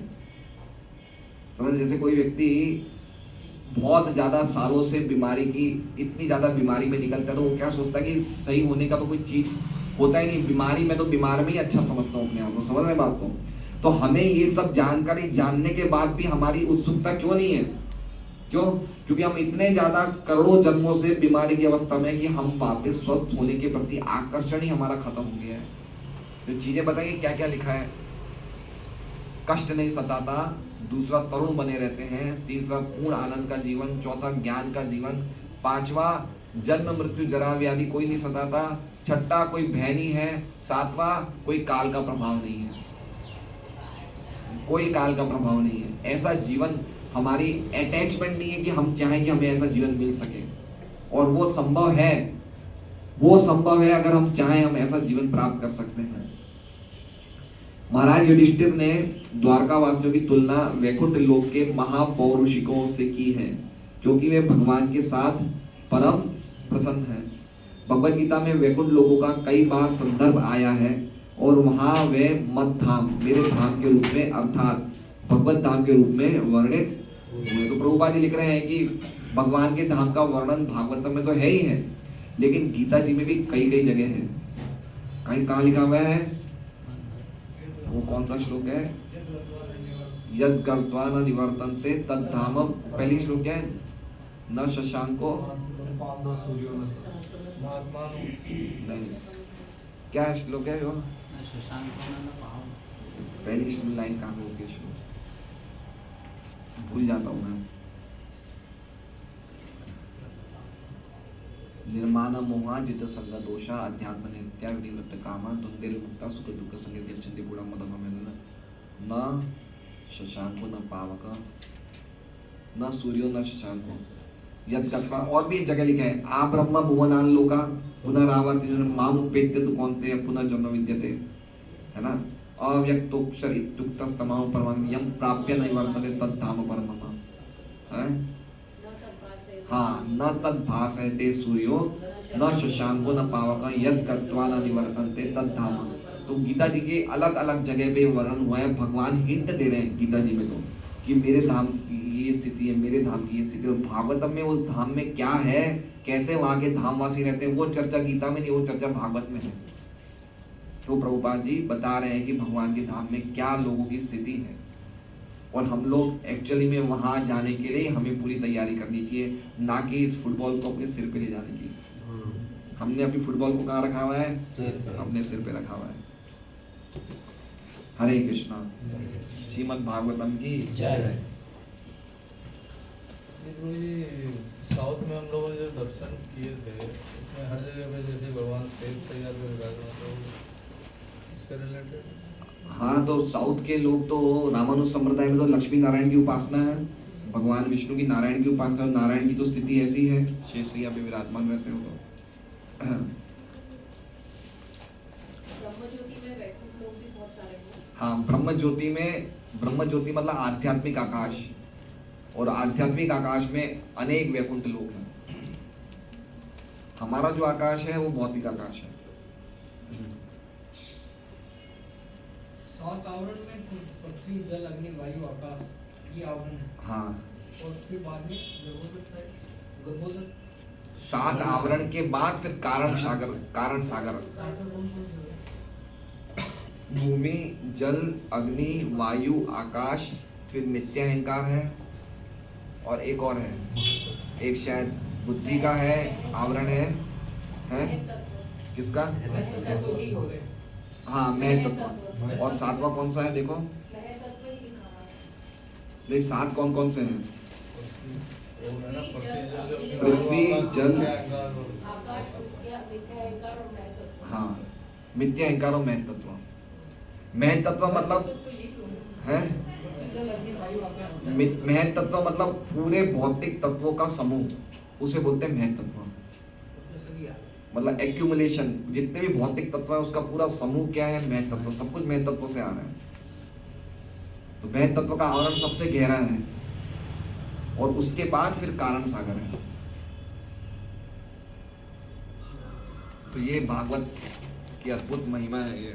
समझ, जैसे कोई व्यक्ति बहुत ज्यादा सालों से इतनी ज्यादा बीमारी में निकलता है तो वो क्या सोचता है कि सही होने का तो कोई चीज होता ही नहीं, बीमारी में तो बीमार में ही अच्छा समझता हूँ अपने आप को। समझ रहे बात को? तो हमें ये सब जानकारी जानने के बाद भी हमारी उत्सुकता क्यों नहीं है? क्यों? क्योंकि हम इतने ज्यादा करोड़ों जन्मों से बीमारी की अवस्था में कि हम वापस स्वस्थ होने के प्रति आकर्षण ही हमारा खत्म हो गया है। तो चीजें बताइए क्या क्या लिखा है। कष्ट नहीं सताता, दूसरा तरुण बने रहते हैं, तीसरा पूर्ण आनंद का जीवन, चौथा ज्ञान का जीवन, पांचवा जन्म मृत्यु जरा व्याधि कोई नहीं सताता, छठा कोई भय नहीं है, सातवां कोई काल का प्रभाव नहीं है, कोई काल का प्रभाव नहीं है। ऐसा जीवन, हमारी अटैचमेंट नहीं है कि हम चाहें कि हमें ऐसा जीवन मिल सके, और वो संभव है अगर हम चाहें हम ऐसा जीवन प्राप्त कर सकते हैं। महाराज युधिष्ठिर ने द्वारका वासियों की तुलना वैकुंठ लोक के महापौरुषिकों से की है, क्योंकि वे भगवान के साथ परम प्रसन्न हैं। भगवद गीता में वैकुंठ लोकों का कई बार संदर्भ आया है और वहां वे मद धाम, मेरे धाम के रूप में अर्थात भगवत धाम के रूप में वर्णित हुए। तो प्रभुपाद जी लिख रहे हैं कि भगवान के धाम का वर्णन भागवतम में तो है ही है, लेकिन गीता जी में भी कई कई जगह है। कहीं कहाँ लिखा हुआ है, वो कौन सा श्लोक है, यद गत्वा न निवर्तन्ते तद धाम, पहली श्लोक क्या है, न शशांको नहीं, क्या श्लोक है वो, पहली लाइन कहाँ से होती है, श्लोक भूल जाता हूँ मैं। निर्माण मोहा जित संग दोषा अध्यात्म नित्या विनिवृत्त कामा द्वंद्वे मुक्ता सुख दुख संगीत गच्छन्ति पूर्ण मदम न शशांको न पावक न सूर्यो न शशांको यद गत्वा, और भी एक जगह लिखा है, आ ब्रह्म भुवनान लोका पुनरावर्ति माम उपेत्य तु कौन्तेय पुनः जन्म विद्यते, है ना, अव्यक्तोक्षर इत्युक्तस्तमाहु परमं यं प्राप्य न वर्तते तद् धाम परमम्, है हाँ, न तद् भासयते सूर्यो न शशांको न पावक यद गत्वा न निवर्तन्ते तद् धाम। तो गीता जी के अलग अलग जगह पे वर्णन हुआ है, भगवान हिंट दे रहे हैं गीता जी में तो कि मेरे धाम की ये स्थिति है, मेरे धाम की ये स्थिति है, और भागवतम में उस धाम में क्या है, कैसे वहां के धामवासी रहते हैं, वो चर्चा गीता में नहीं, वो चर्चा भागवत में है। तो प्रभुपाद जी बता रहे हैं कि भगवान के धाम में क्या लोगों की स्थिति है, और हम लोग एक्चुअली में वहां जाने के लिए हमें पूरी तैयारी करनी चाहिए, ना कि इस फुटबॉल को अपने सिर पे ले जाने की। हमने अभी फुटबॉल को कहाँ रखा हुआ है, अपने सिर पे रखा हुआ है। हरे कृष्णा, श्रीमद् भागवतम की जय। साउथ में हम लोगों ने जो दर्शन किए थे, उसमें हर जगह पे जैसे भगवान शेष सैया पे विराजमान, तो इससे रिलेटेड। हाँ, तो साउथ के लोग तो रामानुज संप्रदाय में तो लक्ष्मी नारायण की उपासना है, भगवान विष्णु की नारायण की उपासना, नारायण की तो स्थिति ऐसी है, शेष सैया पे विराजमान रहते हो। तो ब्रह्मज्योति में वैकुंठ लोग भी बहुत सारे हैं। हाँ, ब्रह्म ज्योति मतलब आध्यात्मिक आकाश, और आध्यात्मिक आकाश में अनेक वैकुंठ लोग हैं। हमारा जो आकाश है वो भौतिक आकाश है। सात आवरण में पृथ्वी जल अग्नि वायु आकाश, ये आवरण है। हाँ, और उसके बाद में गर्भोदक, सात आवरण के बाद फिर कारण सागर भूमि जल अग्नि वायु आकाश, फिर मिथ्या अहंकार है, और एक और है, एक शायद बुद्धि का है, आवरण है किसका, तो यही हो गए। हाँ, मैं तत्व। और सातवां कौन सा है, देखो नहीं, सात कौन कौन से हैं, पृथ्वी जल, हाँ, मिथ्या अहंकार और महत तत्व। महत तत्व मतलब है, महत तत्व मतलब पूरे भौतिक तत्वों का समूह, उसे बोलते हैं महत तत्व। मतलब एक्यूमुलेशन, जितने भी भौतिक तत्व है उसका पूरा समूह क्या है, महत तत्व। सब कुछ महत तत्व से आ रहा है। तो महत तत्व का आवरण सबसे गहरा है, और उसके बाद फिर कारण सागर है। तो ये भागवत की अद्भुत महिमा है ये।